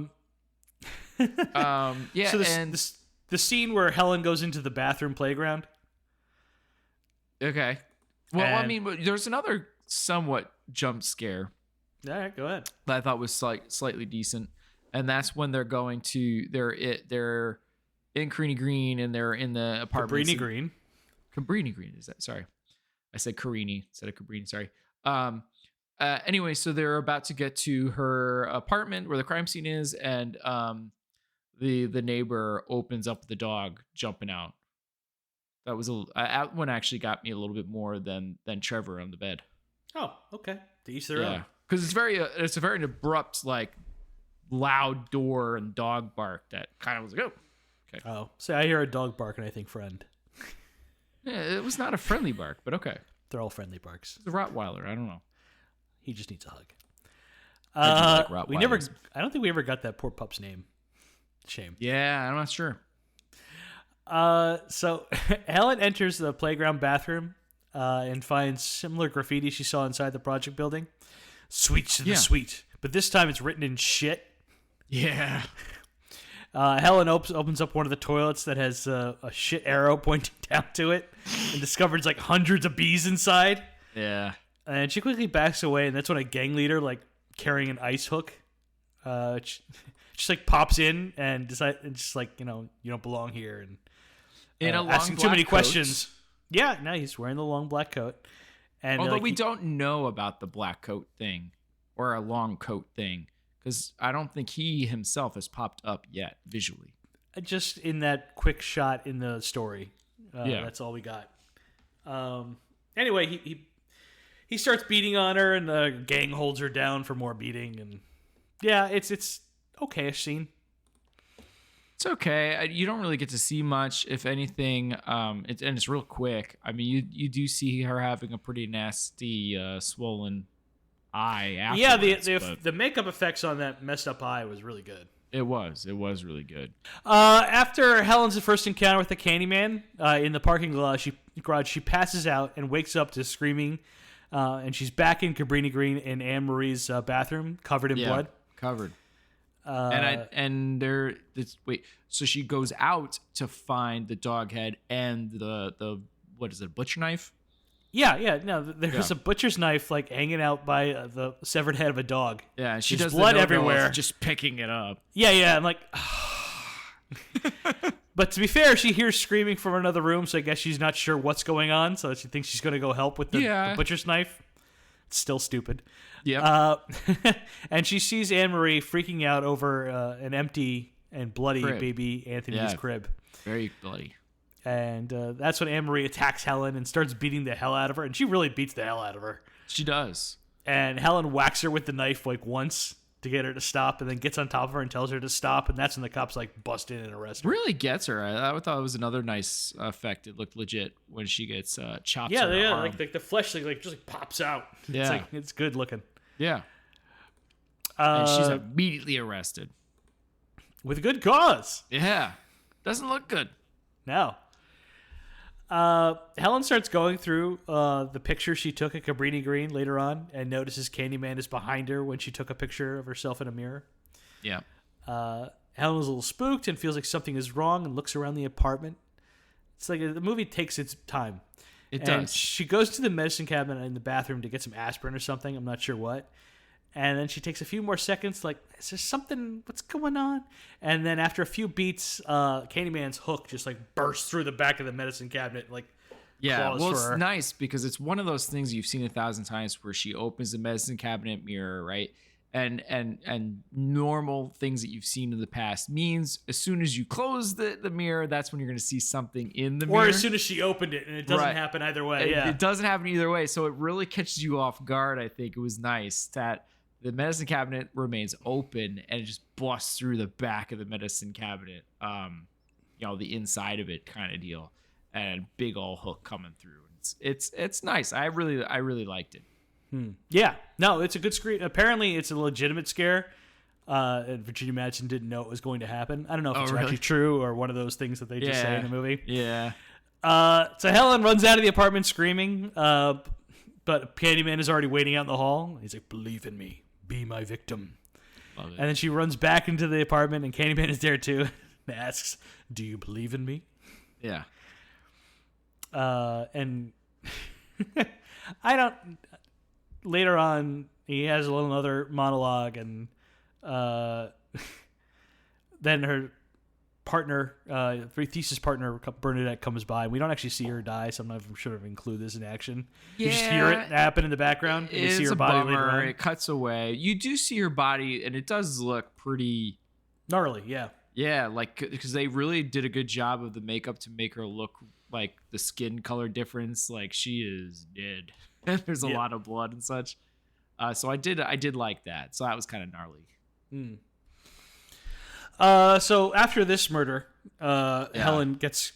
So and the scene where Helen goes into the bathroom playground. Okay. Well, I mean, there's another somewhat jump scare. All right, go ahead. That I thought was slightly decent, and that's when they're they're in Cabrini Green, and they're in the apartment. Cabrini Green is that? Sorry, I said Carini instead of Cabrini. Sorry. Anyway, so they're about to get to her apartment where the crime scene is, and the neighbor opens up the dog jumping out. That was that one actually got me a little bit more than Trevor on the bed. Oh, okay. To each their own. Because it's a very abrupt, like, loud door and dog bark that kind of was like, oh. Okay. Oh, so I hear a dog bark and I think friend. Yeah, it was not a friendly bark, but okay. They're all friendly barks. It's a Rottweiler. I don't know. He just needs a hug. I do like Rottweilers. I don't think we ever got that poor pup's name. Shame. Yeah, I'm not sure. So Helen enters the playground bathroom and finds similar graffiti she saw inside the project building. Sweets to the sweet. But this time it's written in shit. Yeah. Helen opens up one of the toilets that has a shit arrow pointing down to it and discovers like hundreds of bees inside. Yeah. And she quickly backs away, and that's when a gang leader, like carrying an ice hook, just like pops in and just like, you don't belong here, and in a long asking black too many coat. questions. Yeah, no, he's wearing the long black coat. And although we don't know about the black coat thing or a long coat thing, because I don't think he himself has popped up yet visually. Just in that quick shot in the story, that's all we got. Anyway, he starts beating on her, and the gang holds her down for more beating, and it's okay-ish scene. It's okay. You don't really get to see much, if anything, and it's real quick. I mean, you do see her having a pretty nasty, swollen eye afterwards. Yeah, the makeup effects on that messed up eye was really good. It was really good. After Helen's first encounter with the Candyman in the parking garage, she passes out and wakes up to screaming, and she's back in Cabrini Green in Anne Marie's bathroom, covered in blood. Covered. So she goes out to find the dog head and the what is it, butcher knife? Yeah. No, there's a butcher's knife like hanging out by the severed head of a dog. Yeah, and she There's does blood the everywhere. Just picking it up. Yeah. I'm like, but to be fair, she hears screaming from another room, so I guess she's not sure what's going on. So she thinks she's going to go help with the butcher's knife. It's still stupid. Yeah. And she sees Anne-Marie freaking out over an empty and bloody Crib. baby Anthony's crib. Very bloody. And that's when Anne-Marie attacks Helen and starts beating the hell out of her. And she really beats the hell out of her. She does. And Helen whacks her with the knife like once to get her to stop, and then gets on top of her and tells her to stop. And that's when the cops like bust in and arrest her. Really gets her. I thought it was another nice effect. It looked legit when she gets chopped. Yeah, her arm. like the flesh like just like pops out. Yeah, it's good looking. Yeah. And she's immediately arrested. With good cause. Yeah. Doesn't look good. No. Helen starts going through the picture she took at Cabrini Green later on and notices Candyman is behind her when she took a picture of herself in a mirror. Yeah. Helen is a little spooked and feels like something is wrong and looks around the apartment. It's like the movie takes its time. It and does. She goes to the medicine cabinet in the bathroom to get some aspirin or something. I'm not sure what. And then she takes a few more seconds, like, is there something? What's going on? And then after a few beats, Candyman's hook just like bursts through the back of the medicine cabinet, like, yeah. Well, it's her. nice because it's one of those things you've seen 1,000 times where she opens the medicine cabinet mirror, right? And normal things that you've seen in the past means as soon as you close the mirror, that's when you're going to see something in the mirror. Or as soon as she opened it, and it doesn't happen either way. It doesn't happen either way. So it really catches you off guard. I think it was nice that the medicine cabinet remains open and it just busts through the back of the medicine cabinet, the inside of it kind of deal, and big old hook coming through. It's nice. I really liked it. Yeah, no, it's a good screen. Apparently, it's a legitimate scare. And Virginia Madsen didn't know it was going to happen. I don't know if it's actually true or one of those things that they just say in the movie. Yeah. So Helen runs out of the apartment screaming, but Candyman is already waiting out in the hall. He's like, "Believe in me. Be my victim." Love it. And then she runs back into the apartment, and Candyman is there too. And asks, "Do you believe in me?" Yeah. And I don't. Later on, he has another monologue, and then her partner, thesis partner, Bernadette, comes by. We don't actually see her die, so I'm not sure if I include this in action. Yeah, you just hear it happen in the background. And you see her body later on. It cuts away. You do see her body, and it does look pretty gnarly. Yeah. Yeah, like because they really did a good job of the makeup to make her look like the skin color difference. Like she is dead. There's a lot of blood and such. So I did like that. So that was kind of gnarly. So after this murder, Helen gets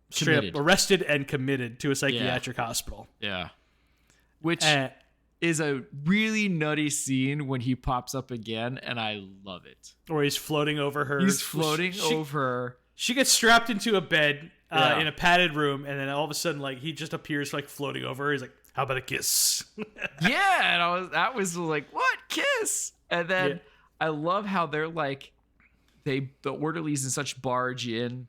straight up arrested and committed to a psychiatric hospital. Yeah. Which is a really nutty scene when he pops up again, and I love it. Or he's floating over her. He's floating over her. She gets strapped into a bed in a padded room, and then all of a sudden, like, he just appears like floating over her. He's like, "How about a kiss?" Yeah, and that was like, "What kiss?" And then I love how they're like, the orderlies and such barge in,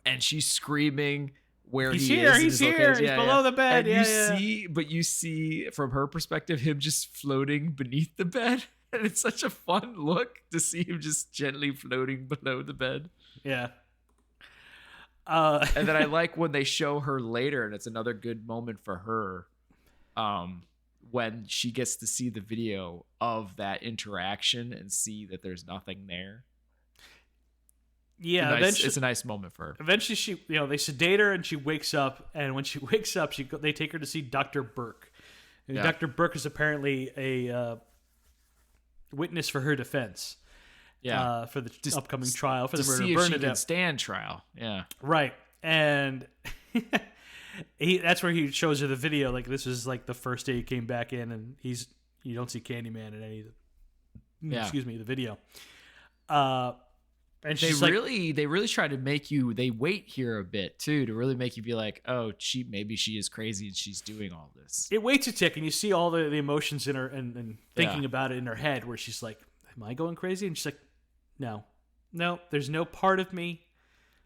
and she's screaming where he's he here, is. He's here. He's below the bed. And you see from her perspective him just floating beneath the bed, and it's such a fun look to see him just gently floating below the bed. Yeah. And then I like when they show her later, and it's another good moment for her, when she gets to see the video of that interaction and see that there's nothing there. Yeah, it's a nice moment for her. Eventually, she they sedate her and she wakes up. And when she wakes up, they take her to see Dr. Burke. And Dr. Burke is apparently a witness for her defense. Yeah, for the upcoming trial for the murder of Bernadette. She can stand trial. Yeah, right. And that's where he shows her the video. Like, this is like the first day he came back in, and you don't see Candyman in any of the video. And they really try to make you. They wait here a bit too to really make you be like, oh, maybe she is crazy and she's doing all this. It waits a tick, and you see all the emotions in her and thinking about it in her head, where she's like, "Am I going crazy?" And she's like, "No, there's no part of me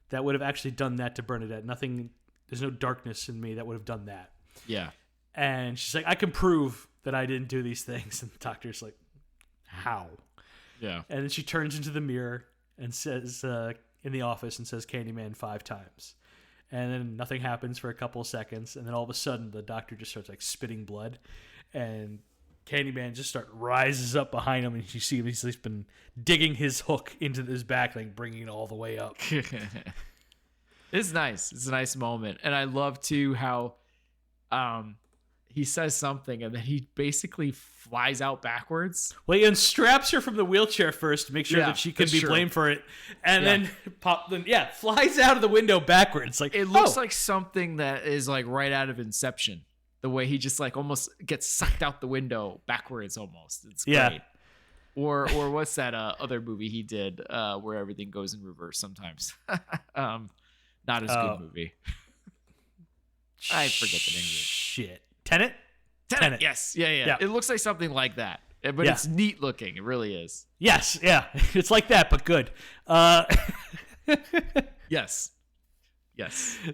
that would have actually done that to Bernadette. Nothing. There's no darkness in me that would have done that." Yeah. And she's like, "I can prove that I didn't do these things." And the doctor's like, "How?" Yeah. And then she turns into the mirror and says, in the office, and says Candyman 5 times. And then nothing happens for a couple of seconds. And then all of a sudden, the doctor just starts like spitting blood. And Candyman just rises up behind him, and you see him. He's been digging his hook into his back, like bringing it all the way up. It's nice. It's a nice moment, and I love too how he says something, and then he basically flies out backwards. Well, he unstraps her from the wheelchair first to make sure that she can be blamed for it, and then flies out of the window backwards. Like it looks like something that is like right out of Inception. The way he just like almost gets sucked out the window backwards, almost. It's great. Yeah. Or what's that other movie he did where everything goes in reverse sometimes? Not as good movie. I forget the name of it. Shit. Tenet? Yes. Yeah. It looks like something like that. But it's neat looking. It really is. Yes. Yeah. It's like that, but good. Yes.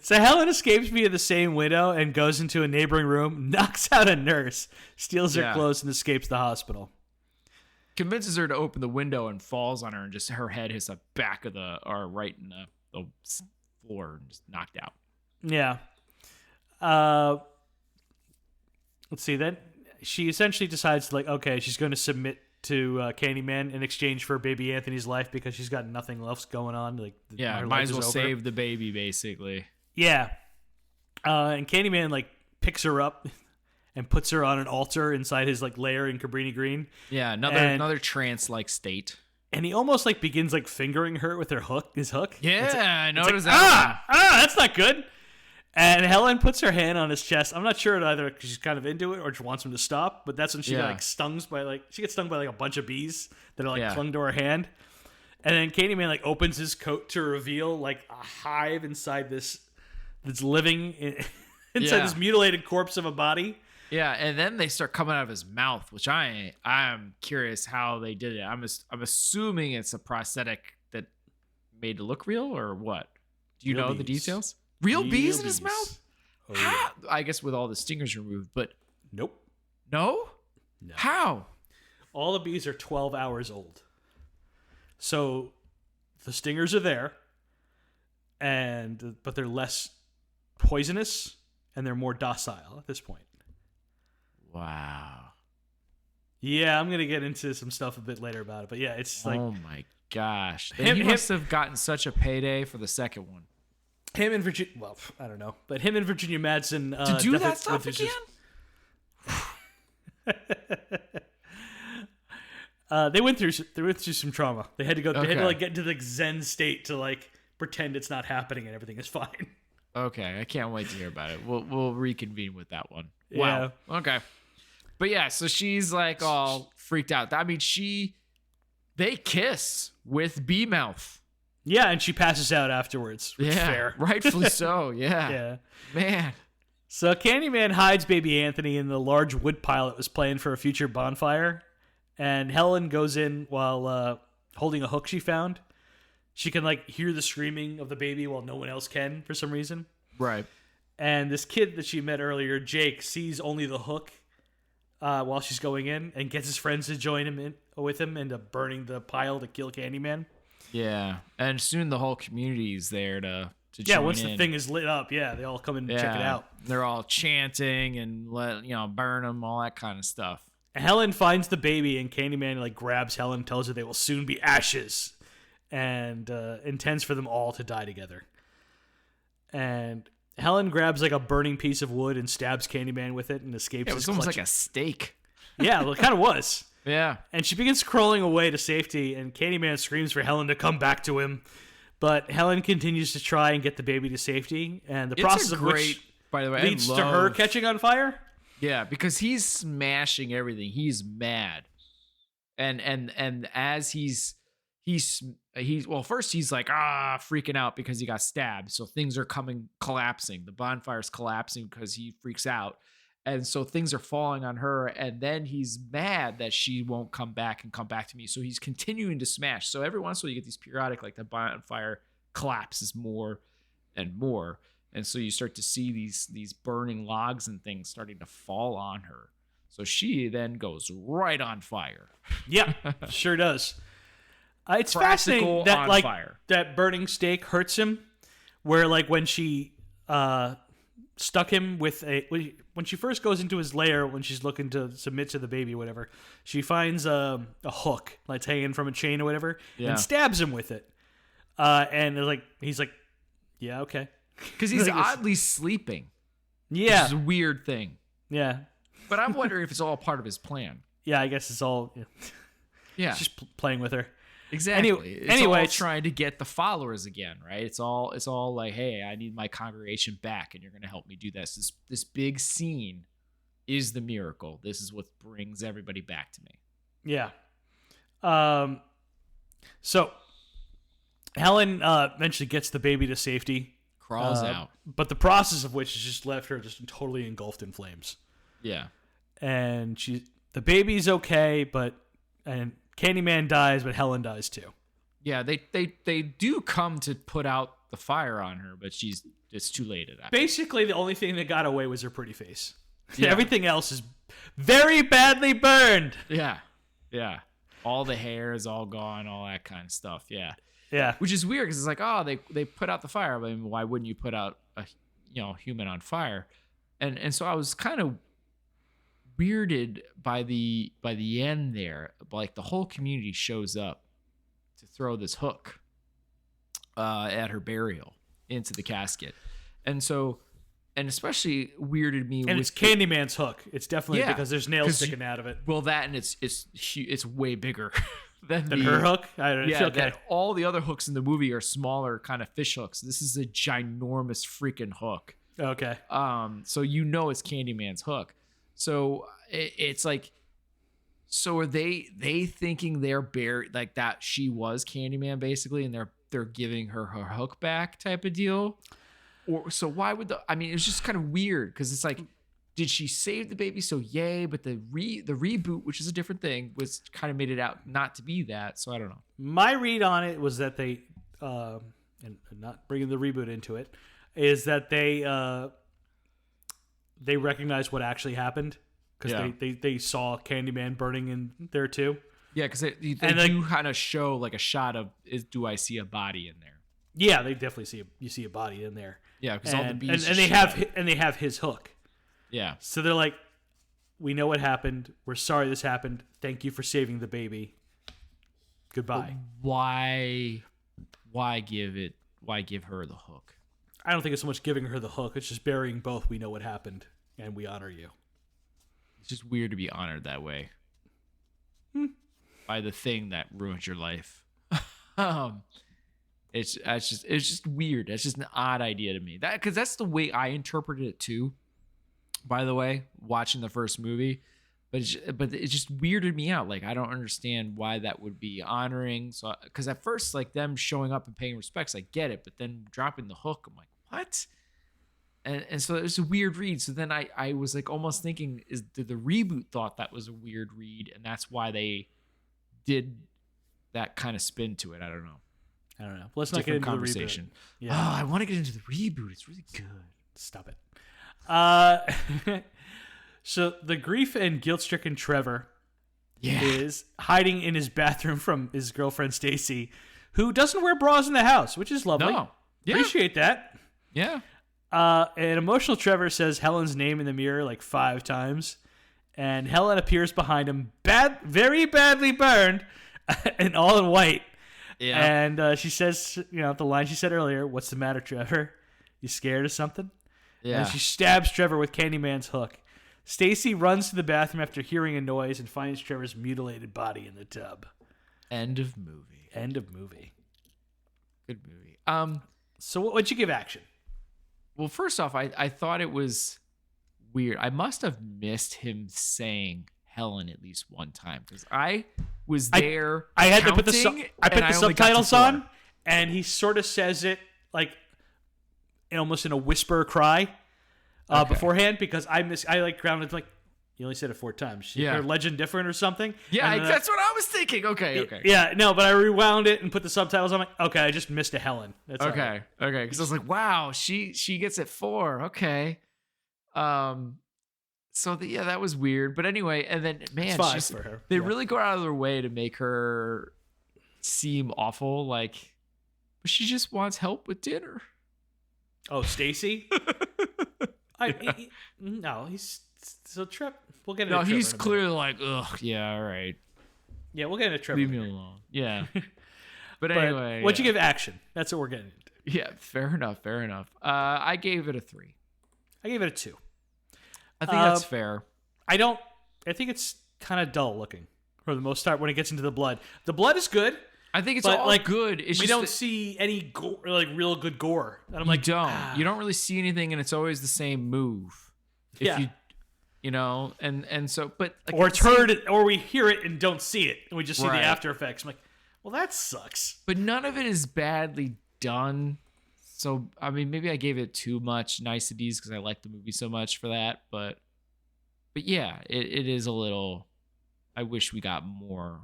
So Helen escapes via the same window and goes into a neighboring room, knocks out a nurse, steals her clothes, and escapes the hospital. Convinces her to open the window and falls on her, and just her head hits the back of right in the floor and just knocked out. Yeah. Let's see. Then she essentially decides, like, okay, she's going to submit to Candyman in exchange for baby Anthony's life because she's got nothing else going on. Like, might as well save the baby, basically. Yeah. And Candyman like picks her up and puts her on an altar inside his like lair in Cabrini Green. Yeah, another trance-like state. And he almost like begins like fingering her with his hook. Yeah, I noticed that. That's not good. And Helen puts her hand on his chest. I'm not sure either because she's kind of into it or she wants him to stop. But that's when she gets stung by like a bunch of bees that are like clung to her hand. And then Candyman like opens his coat to reveal like a hive inside that's living inside this mutilated corpse of a body. Yeah, and then they start coming out of his mouth, which I'm curious how they did it. I'm assuming it's a prosthetic that made it look real or what? Do you know the details? Real bees in his mouth? Oh, yeah. I guess with all the stingers removed, but... Nope. No? How? All the bees are 12 hours old. So the stingers are there, but they're less poisonous, and they're more docile at this point. Wow. Yeah, I'm going to get into some stuff a bit later about it, but yeah, it's like... Oh my gosh. He must have gotten such a payday for the second one. Him and Virginia, well, I don't know, but him and Virginia Madsen to do that stuff again. They went through some trauma. They had to go. They had to like get into the Zen state to like pretend it's not happening and everything is fine. Okay, I can't wait to hear about it. We'll reconvene with that one. Yeah. Wow. Okay. But yeah, so she's like all freaked out. I mean, they kiss with bee mouth. Yeah, and she passes out afterwards. Which is fair. Rightfully so. Yeah. Yeah. Man. So Candyman hides baby Anthony in the large wood pile that was planned for a future bonfire, and Helen goes in while holding a hook she found. She can like hear the screaming of the baby while no one else can for some reason. Right. And this kid that she met earlier, Jake, sees only the hook while she's going in and gets his friends to join him with him into burning the pile to kill Candyman. Yeah, and soon the whole community is there to join yeah, once the thing is lit up, they all come in and check it out. They're all chanting and burn them, all that kind of stuff. Helen finds the baby and Candyman like grabs Helen, tells her they will soon be ashes, and intends for them all to die together. And Helen grabs like a burning piece of wood and stabs Candyman with it and escapes. It was almost like a steak. Yeah, well, it kind of was. Yeah. And she begins crawling away to safety, and Candyman screams for Helen to come back to him. But Helen continues to try and get the baby to safety, and the process of which by the way, leads to her catching on fire. Yeah, because he's smashing everything. He's mad. And as he's well, first he's like freaking out because he got stabbed. So things are collapsing. The bonfire's collapsing because he freaks out. And so things are falling on her, and then he's mad that she won't come back to me. So he's continuing to smash. So every once in a while you get these periodic, like the bonfire collapses more and more. And so you start to see these burning logs and things starting to fall on her. So she then goes right on fire. Yeah, sure does. It's fascinating that that burning stake hurts him, where like when she stuck him with when she first goes into his lair, when she's looking to submit to the baby or whatever, she finds a hook like hanging from a chain or whatever, and stabs him with it. And he's like, yeah, okay. Because he's oddly sleeping. Yeah. Which is a weird thing. Yeah. But I'm wondering if it's all part of his plan. Yeah, I guess it's all... Yeah. It's just playing with her. Exactly. It's all trying to get the followers again, right? It's all like, hey, I need my congregation back, and you're going to help me do this. This big scene is the miracle. This is what brings everybody back to me. Yeah. So Helen eventually gets the baby to safety. Crawls out. But the process of which has just left her just totally engulfed in flames. Yeah. And the baby's okay, and Candyman dies, but Helen dies too. Yeah, they do come to put out the fire on her, but it's too late at that. Basically, the only thing that got away was her pretty face. Yeah. Everything else is very badly burned. Yeah. Yeah. All the hair is all gone, all that kind of stuff. Yeah. Yeah. Which is weird because it's like, oh, they put out the fire, but I mean, why wouldn't you put out a human on fire? And so I was kind of weirded by the end there. Like the whole community shows up to throw this hook at her burial into the casket. And especially weirded me. And it's Candyman's hook. It's definitely because there's nails sticking out of it. Well, that and it's way bigger than her hook. That all the other hooks in the movie are smaller kind of fish hooks. This is a ginormous freaking hook. Okay. So it's Candyman's hook. So it's like, so are they thinking they're buried like that? She was Candyman basically, and they're giving her hook back type of deal. Or so why would it's just kind of weird because it's like, did she save the baby? So yay, but the reboot, which is a different thing, was kind of made it out not to be that. So I don't know. My read on it was that they, and not bringing the reboot into it, is that they recognized what actually happened because they saw Candyman burning in there too. Yeah, because they do kind of show like a shot of do I see a body in there? Yeah, they definitely see a body in there. Yeah, because all the bees and they have his hook. Yeah. So they're like, we know what happened. We're sorry this happened. Thank you for saving the baby. Goodbye. But why give her the hook? I don't think it's so much giving her the hook. It's just burying both. We know what happened, and we honor you. It's just weird to be honored that way. By the thing that ruins your life. It's just weird. That's just an odd idea to me. Because that's the way I interpreted it too. By the way, watching the first movie, but it just weirded me out. Like I don't understand why that would be honoring. So because at first, like them showing up and paying respects, I get it, but then dropping the hook, I'm like, what? And so it was a weird read. So then I was like almost thinking, did the reboot thought that was a weird read, and that's why they did that kind of spin to it. I don't know. Let's not get into conversation. The reboot. Yeah. Oh, I want to get into the reboot. It's really good. Stop it. So the grief and guilt-stricken Trevor is hiding in his bathroom from his girlfriend Stacy, who doesn't wear bras in the house, which is lovely. No. Yeah. Appreciate that. Yeah. And emotional Trevor says Helen's name in the mirror like 5 times, and Helen appears behind him, very badly burned, and all in white. Yeah. And she says, the line she said earlier, "What's the matter, Trevor? You scared of something?" Yeah. And she stabs Trevor with Candyman's hook. Stacy runs to the bathroom after hearing a noise and finds Trevor's mutilated body in the tub. End of movie. Good movie. So what'd you give action? Well, first off, I thought it was weird. I must have missed him saying Helen at least one time because I was there. I had to put the subtitles on, and he sort of says it like almost in a whisper cry beforehand because I grounded like you only said it 4 times. Yeah, her legend different or something. Yeah, that's what I was thinking. Okay. Yeah, no, but I rewound it and put the subtitles on. Like, okay, I just missed a Helen. That's okay. Okay, because I was like, wow, she gets it 4. Okay. So that was weird. But anyway, and then man, for her. They really go out of their way to make her seem awful. Like, but she just wants help with dinner. Oh, Stacy? No, he's so Trip. We'll get into No, Trevor he's in a minute. clearly like, ugh, yeah, all right, Yeah, we'll get into Trevor. leave me alone. Yeah, but But anyway, what'd you give Action? That's what we're getting into. Yeah, fair enough. I gave it a 3. I gave it a 2. I think that's fair. I think it's kind of dull looking for the most part when it gets into the blood. The blood is good. I think it's but, all like, good. It's we just don't see any gore, like real good gore. And I'm you like, don't. You don't really see anything, and it's always the same move. If you know, and so, but like, or it's heard it, or we hear it and don't see it, and we just see the Right. after effects. I'm like, well, that sucks. But none of it is badly done. So I mean, maybe I gave it too much niceties because I like the movie so much for that. But yeah, it is a little. I wish we got more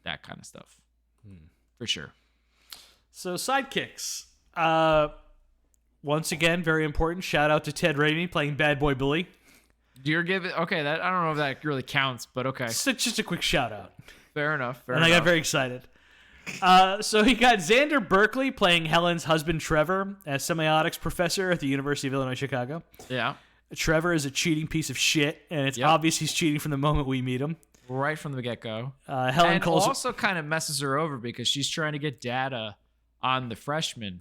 that kind of stuff. For sure. So sidekicks. Once again, very important. Shout out to Ted Raimi playing Bad Boy Billy. Do you give it? Okay, that I don't know if that really counts, but okay. So just a quick shout out. Fair enough. I got very excited. So he got Xander Berkeley playing Helen's husband Trevor, a semiotics professor at the University of Illinois Chicago. Yeah. Trevor is a cheating piece of shit, and it's obvious he's cheating from the moment we meet him. Right from the get-go. Helen and calls also kind of messes her over because she's trying to get data on the freshman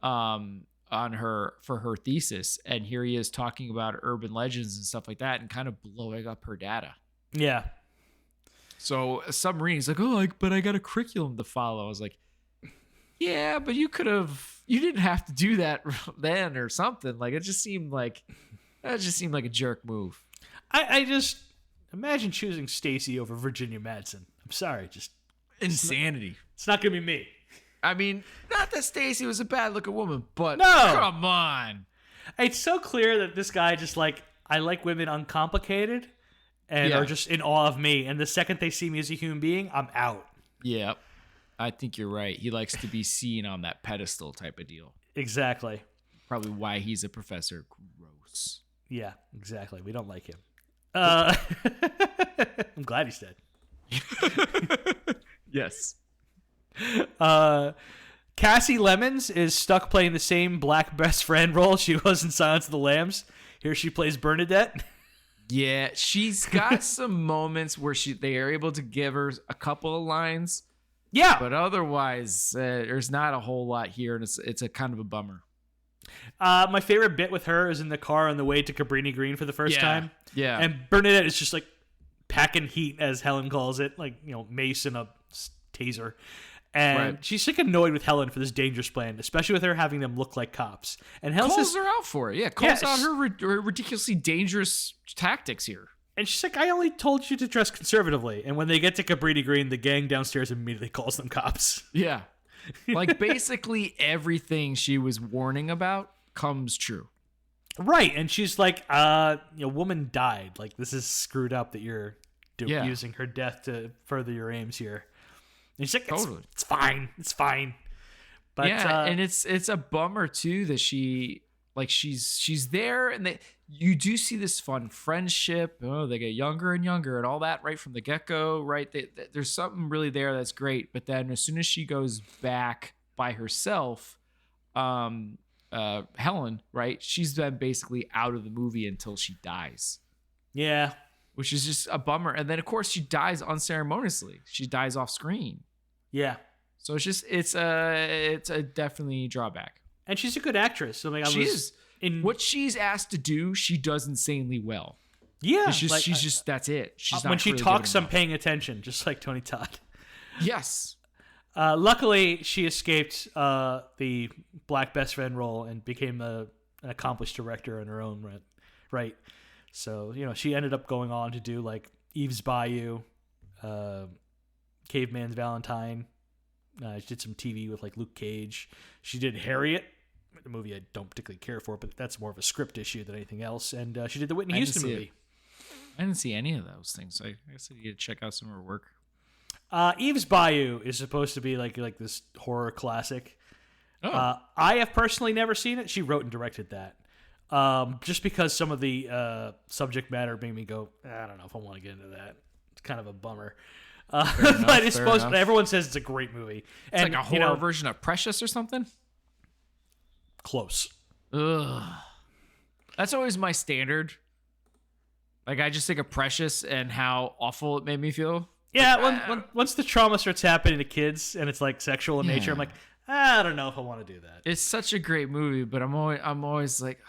on her for her thesis, and here he is talking about urban legends and stuff like that and kind of blowing up her data. Yeah. So a submarine, he's like, oh, but I got a curriculum to follow. I was like, yeah, but you didn't have to do that then or something. Like it just seemed like a jerk move. I just imagine choosing Stacy over Virginia Madsen. I'm sorry, just insanity. It's not gonna be me. I mean, not that Stacy was a bad looking woman, but no, come on. It's so clear that this guy just I like women uncomplicated and are just in awe of me. And the second they see me as a human being, I'm out. Yeah, I think you're right. He likes to be seen on that pedestal type of deal. Exactly. Probably why he's a professor. Gross. Yeah, exactly. We don't like him. I'm glad he's dead. Yes. Cassie Lemons is stuck playing the same black best friend role she was in Silence of the Lambs. Here she plays Bernadette. Yeah, she's got some moments where they are able to give her a couple of lines. Yeah, but otherwise, there's not a whole lot here, and it's a kind of a bummer. My favorite bit with her is in the car on the way to Cabrini Green for the first time. Yeah, and Bernadette is just like packing heat, as Helen calls it, like mace and a taser. And she's like annoyed with Helen for this dangerous plan, especially with her having them look like cops. And Helen calls her out for it. Yeah, calls out her ridiculously dangerous tactics here. And she's like, I only told you to dress conservatively. And when they get to Cabrini Green, the gang downstairs immediately calls them cops. Yeah. Like basically everything she was warning about comes true. Right. And she's like, woman died. Like, this is screwed up that you're using her death to further your aims here. And she's like, totally. It's fine. It's fine. But yeah, and it's a bummer too that she's there, and you do see this fun friendship. Oh, they get younger and younger and all that right from the get-go, right? There's something really there that's great. But then as soon as she goes back by herself, Helen, right? She's then basically out of the movie until she dies. Yeah. Which is just a bummer. And then of course she dies unceremoniously. She dies off screen. Yeah. So it's a definitely drawback. And she's a good actress. So what she's asked to do, she does insanely well. Yeah. She's just that's it. She's not when she really talks, I'm paying attention, just like Tony Todd. Yes. Luckily, she escaped the black best friend role and became an accomplished director in her own right. So, she ended up going on to do like Eve's Bayou, Caveman's Valentine. She did some TV with like Luke Cage. She did Harriet, the movie I don't particularly care for, but that's more of a script issue than anything else. And she did the Whitney Houston movie. I didn't see any of those things. So I guess I need to check out some of her work. Eve's Bayou is supposed to be like this horror classic. Oh. I have personally never seen it. She wrote and directed that. Just because some of the subject matter made me go, I don't know if I want to get into that. It's kind of a bummer. But it's supposed. Everyone says it's a great movie. It's like a horror version of Precious or something. Close. Ugh. That's always my standard. Like, I just think of Precious and how awful it made me feel. Yeah, Like, once the trauma starts happening to kids and it's like sexual in nature, I'm like, I don't know if I want to do that. It's such a great movie, but I'm always like,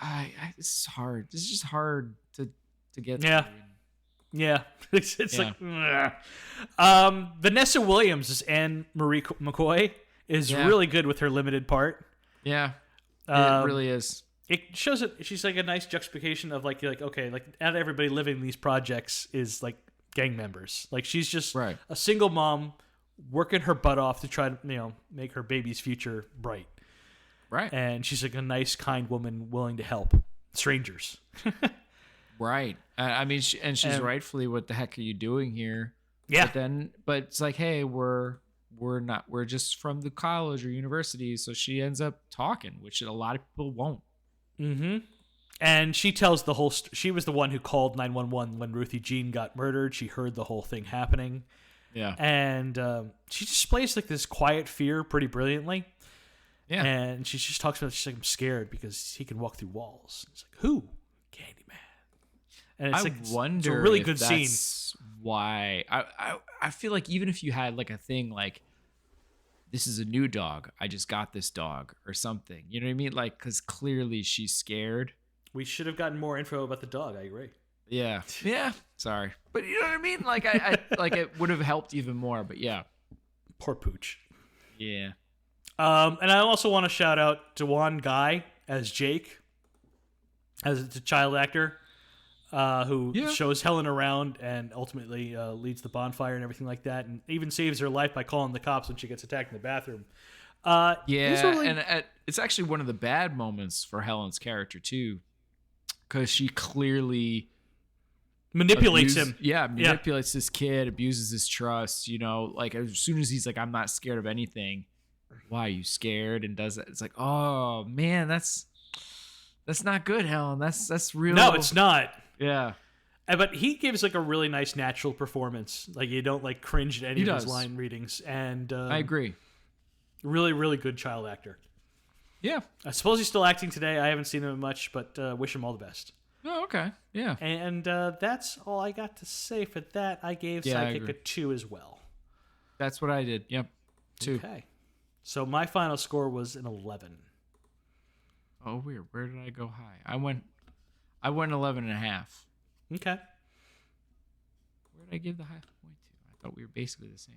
this is hard. This is just hard to get. Yeah. through. Yeah, it's like, Vanessa Williams as Anne Marie McCoy is really good with her limited part. Yeah, it really is. It shows that she's like a nice juxtaposition of like okay, like not everybody living in these projects is like gang members. Like she's just a single mom working her butt off to try to make her baby's future bright. Right, and she's like a nice, kind woman willing to help strangers. Right. I mean, she's rightfully, what the heck are you doing here? Yeah. But it's like, hey, we're just from the college or university. So she ends up talking, which a lot of people won't. Mm-hmm. And she tells the whole. She was the one who called 911 when Ruthie Jean got murdered. She heard the whole thing happening. Yeah. And she displays like this quiet fear pretty brilliantly. Yeah. And she just talks about, she's like, I'm scared because he can walk through walls. It's like, who? Candyman. And it's it's a really good scene. Why I feel like even if you had like a thing like, this is a new dog, I just got this dog or something, you know what I mean? Like, because clearly she's scared. We should have gotten more info about the dog. I agree. Yeah. Sorry, but you know what I mean? Like I like it would have helped even more. But yeah, poor Pooch. Yeah. And I also want to shout out Dewan Guy as Jake, as the child actor. Who shows Helen around and ultimately leads the bonfire and everything like that, and even saves her life by calling the cops when she gets attacked in the bathroom. And it's actually one of the bad moments for Helen's character too, because she clearly manipulates him. Yeah, manipulates this kid, abuses his trust. Like as soon as he's like, "I'm not scared of anything," why are you scared? And does it? It's like, oh man, that's not good, Helen. That's real. No, it's not. Yeah. But he gives like a really nice natural performance. Like you don't like cringe at any of his line readings. And I agree. Really, really good child actor. Yeah. I suppose he's still acting today. I haven't seen him much, but wish him all the best. Oh, okay. Yeah. And that's all I got to say for that. I gave Sidekick a 2 as well. That's what I did. Yep. 2. Okay. So my final score was an 11. Oh, weird. Where did I go high? I went 11 and a half. Okay. Where did I give the high point to? I thought we were basically the same.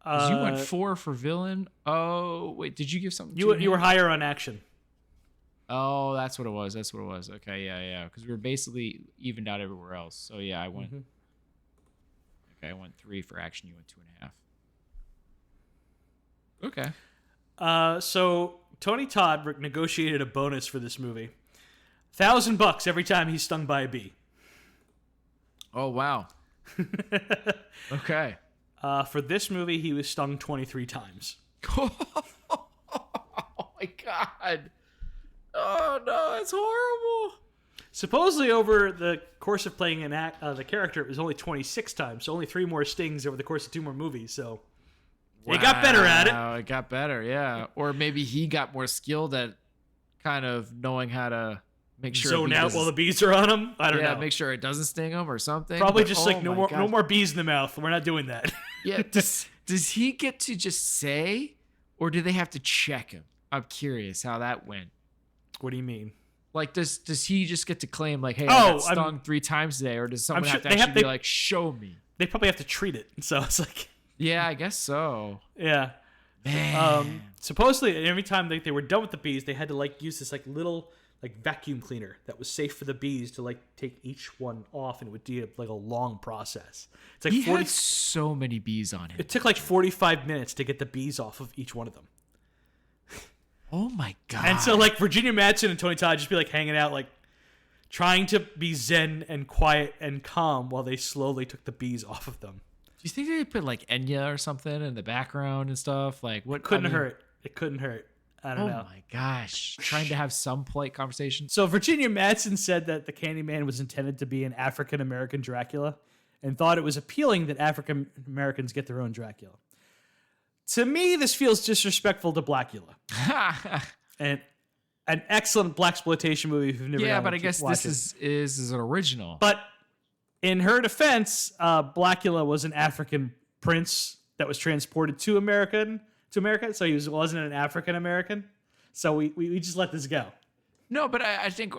You went 4 for villain. Oh, wait. Did you give something? You were higher on action. Oh, that's what it was. Okay, yeah. Because we were basically evened out everywhere else. So, yeah, I went. Okay, I went 3 for action. You went 2.5. Okay. So Tony Todd negotiated a bonus for this movie. $1,000 every time he's stung by a bee. Oh, wow. Okay. For this movie, he was stung 23 times. Oh my God. Oh no, that's horrible. Supposedly, over the course of playing the character, it was only 26 times. So only 3 more stings over the course of 2 more movies. So he got better at it. It got better, yeah. Or maybe he got more skilled at kind of knowing how to make sure zone out while the bees are on him. I don't know. Make sure it doesn't sting him or something. Probably just like no more bees in the mouth. We're not doing that. Yeah. Does he get to just say, or do they have to check him? I'm curious how that went. What do you mean? Like, does he just get to claim like, hey, I got stung 3 times today, or does someone have to actually be like, show me? They probably have to treat it. So it's like, yeah, I guess so. Yeah. Man. Supposedly, every time they were done with the bees, they had to like use this like little like vacuum cleaner that was safe for the bees to like take each one off, and it would be like a long process. It's like he had so many bees on him. It took like 45 minutes to get the bees off of each one of them. Oh my God. And so like Virginia Madsen and Tony Todd just be like hanging out, like trying to be zen and quiet and calm while they slowly took the bees off of them. Do you think they put like Enya or something in the background and stuff? Like what? Couldn't hurt. It couldn't hurt. I don't know. Oh my gosh. Trying to have some polite conversation. So Virginia Madsen said that the Candyman was intended to be an African-American Dracula and thought it was appealing that African-Americans get their own Dracula. To me, this feels disrespectful to Blackula. And an excellent blaxploitation movie. If you've never Yeah, but I guess this is an original. But in her defense, Blackula was an African prince that was transported to America. So he wasn't an African American. So we just let this go. No, but I think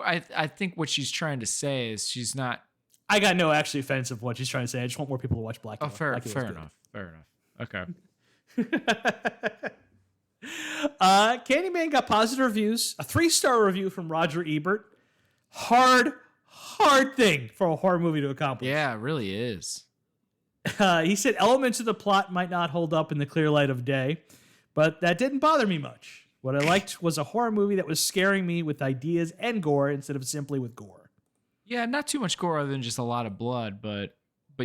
what she's trying to say is she's not. I got no actually offense of what she's trying to say. I just want more people to watch Blackula. Oh, fair enough. Okay. Candyman got positive reviews. A 3-star review from Roger Ebert. Hard thing for a horror movie to accomplish. Yeah, it really is. He said elements of the plot might not hold up in the clear light of day, but that didn't bother me much. What I liked was a horror movie that was scaring me with ideas and gore instead of simply with gore. Yeah, not too much gore other than just a lot of blood, but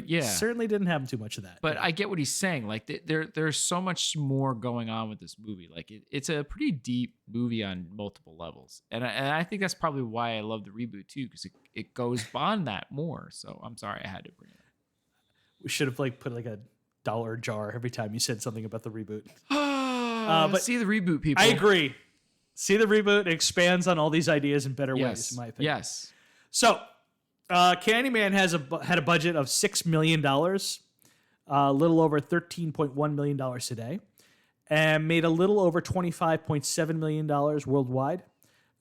yeah. Certainly didn't have too much of that. But yeah. I get what he's saying. Like there's so much more going on with this movie. Like it's a pretty deep movie on multiple levels. And I think that's probably why I love the reboot too, because it goes beyond that more. So I'm sorry I had to bring it up. We should have put a $1 jar every time you said something about the reboot. But see the reboot, people. I agree. See the reboot. It expands on all these ideas in better ways, in my opinion. Yes. So, Candyman had a budget of $6 million, a little over $13.1 million today, and made a little over $25.7 million worldwide,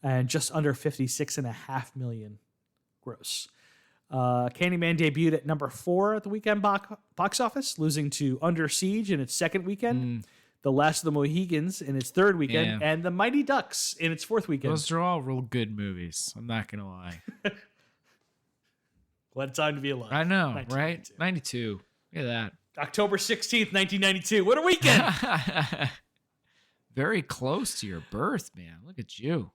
and just under $56.5 million gross. Candyman debuted at number 4 at the weekend box office, losing to Under Siege in its second weekend, The Last of the Mohegans in its third weekend, and The Mighty Ducks in its fourth weekend. Those are all real good movies. I'm not going to lie. What a time to be alive. I know, right? 92. Look at that. October 16th, 1992. What a weekend. Very close to your birth, man. Look at you.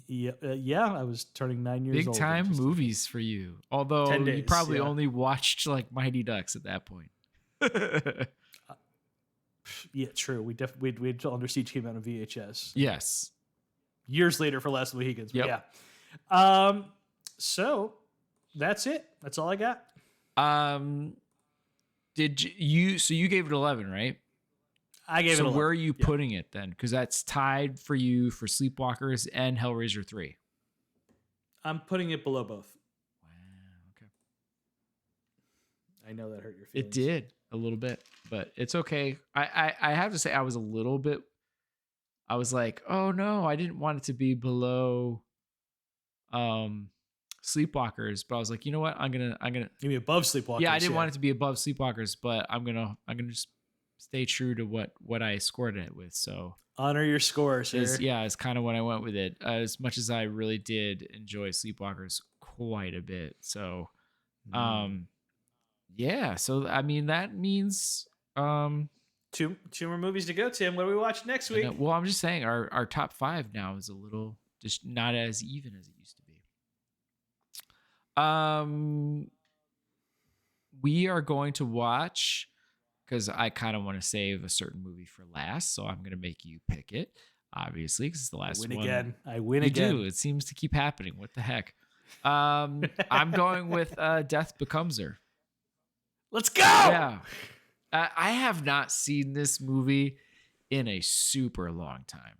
Yeah, I was turning 9 years old. Big time movies for you. Although you probably only watched Mighty Ducks at that point. Yeah, true. We Under Siege came out on VHS. Yes. Years later for Last of the Mohegans. Yep. Yeah. So that's it. That's all I got. Did you? So you gave it 11, right? I gave it 11. So where are you putting it then? Because that's tied for you for Sleepwalkers and Hellraiser 3. I'm putting it below both. Wow. Okay. I know that hurt your feelings. It did a little bit, but it's okay. I have to say I was a little bit. I was like, oh no, I didn't want it to be below Sleepwalkers, but I was like, you know what? I'm gonna give me above Sleepwalkers. Yeah, I didn't want it to be above Sleepwalkers, but I'm gonna just stay true to what I scored it with. So honor your score, sir. It's kind of what I went with it. As much as I really did enjoy Sleepwalkers quite a bit. So, yeah. So I mean that means two more movies to go. Tim, what do we watch next week? Well, I'm just saying our top 5 now is a little just not as even as it used to be. We are going to watch, because I kind of want to save a certain movie for last, so I'm going to make you pick it, obviously, because it's the last one. I win again. You do. It seems to keep happening. What the heck? I'm going with Death Becomes Her. Let's go! Yeah. I have not seen this movie in a super long time.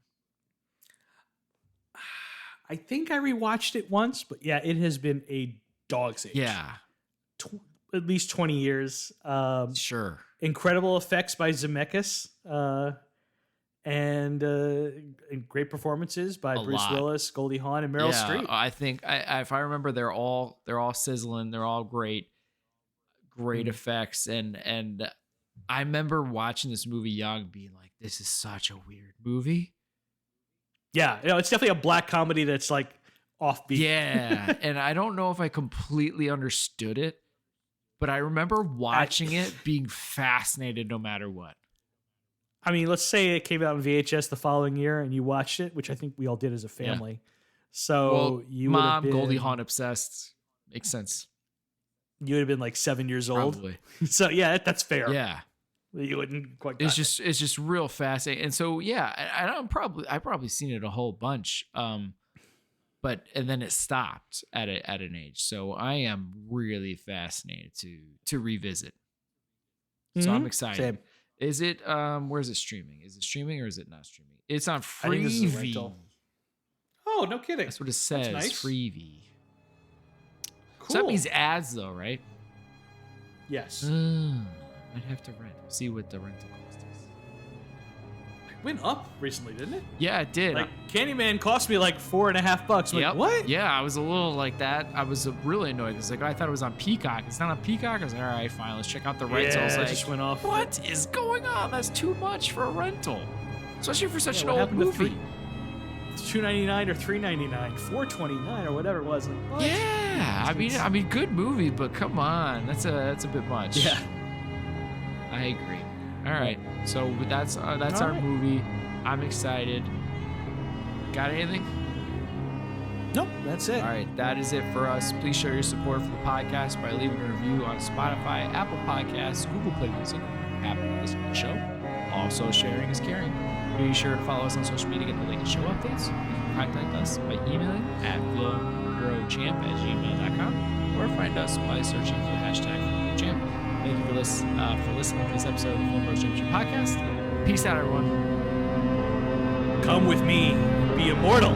I think I rewatched it once, but yeah, it has been a dog's age. Yeah. At least 20 years. Sure. Incredible effects by Zemeckis, and great performances by Bruce Willis, Goldie Hawn, and Meryl Streep. I think if I remember, they're all sizzling. They're all great effects, and I remember watching this movie young, being like, "This is such a weird movie." Yeah, it's definitely a black comedy that's like offbeat. Yeah, and I don't know if I completely understood it, but I remember watching it being fascinated no matter what. I mean, let's say it came out on VHS the following year and you watched it, which I think we all did as a family. Yeah. So you mom, would have been, Goldie Hawn obsessed. Makes sense. You would have been like 7 years old. Probably. So yeah, that's fair. Yeah. You wouldn't quite. It's just real fascinating. And so yeah, I've probably seen it a whole bunch. But then it stopped at an age. So I am really fascinated to revisit. So I'm excited. Same. Is it where's it streaming? Is it streaming or is it not streaming? It's on I think this is a Freevee. rental. Oh, no kidding. That's what it says. nice. Freevee. Cool. So that means ads though, right? Yes. I'd have to rent. See what the rental cost is. It went up recently, didn't it? Yeah, it did. Like Candyman cost me like $4.50. Yep. Like, what? Yeah, I was a little like that. I was really annoyed because like I thought it was on Peacock. It's not on Peacock. I was like, all right, fine, let's check out the rental. Yeah, I was it like, just went off. what is going on? That's too much for a rental, especially for such Yeah, an what old happened to movie. $2.99 or $3.99, $4.29 or whatever it was. Like, what? Yeah, I mean, good movie, but come on, that's a bit much. Yeah. I agree. All right, so that's our right. movie. I'm excited. Got anything? Nope, that's it. All right, that is it for us. Please show your support for the podcast by leaving a review on Spotify, Apple Podcasts, Google Play Music, Apple Listen to the show. Also, sharing is caring. Be sure to follow us on social media to get the latest show updates. You can contact us by emailing at filmbrochamp@gmail.com or find us by searching for the hashtag filmbrochamp. Thank you for listening to this episode of the Film Bros Championship Podcast. Peace out, everyone. Come with me, be immortal.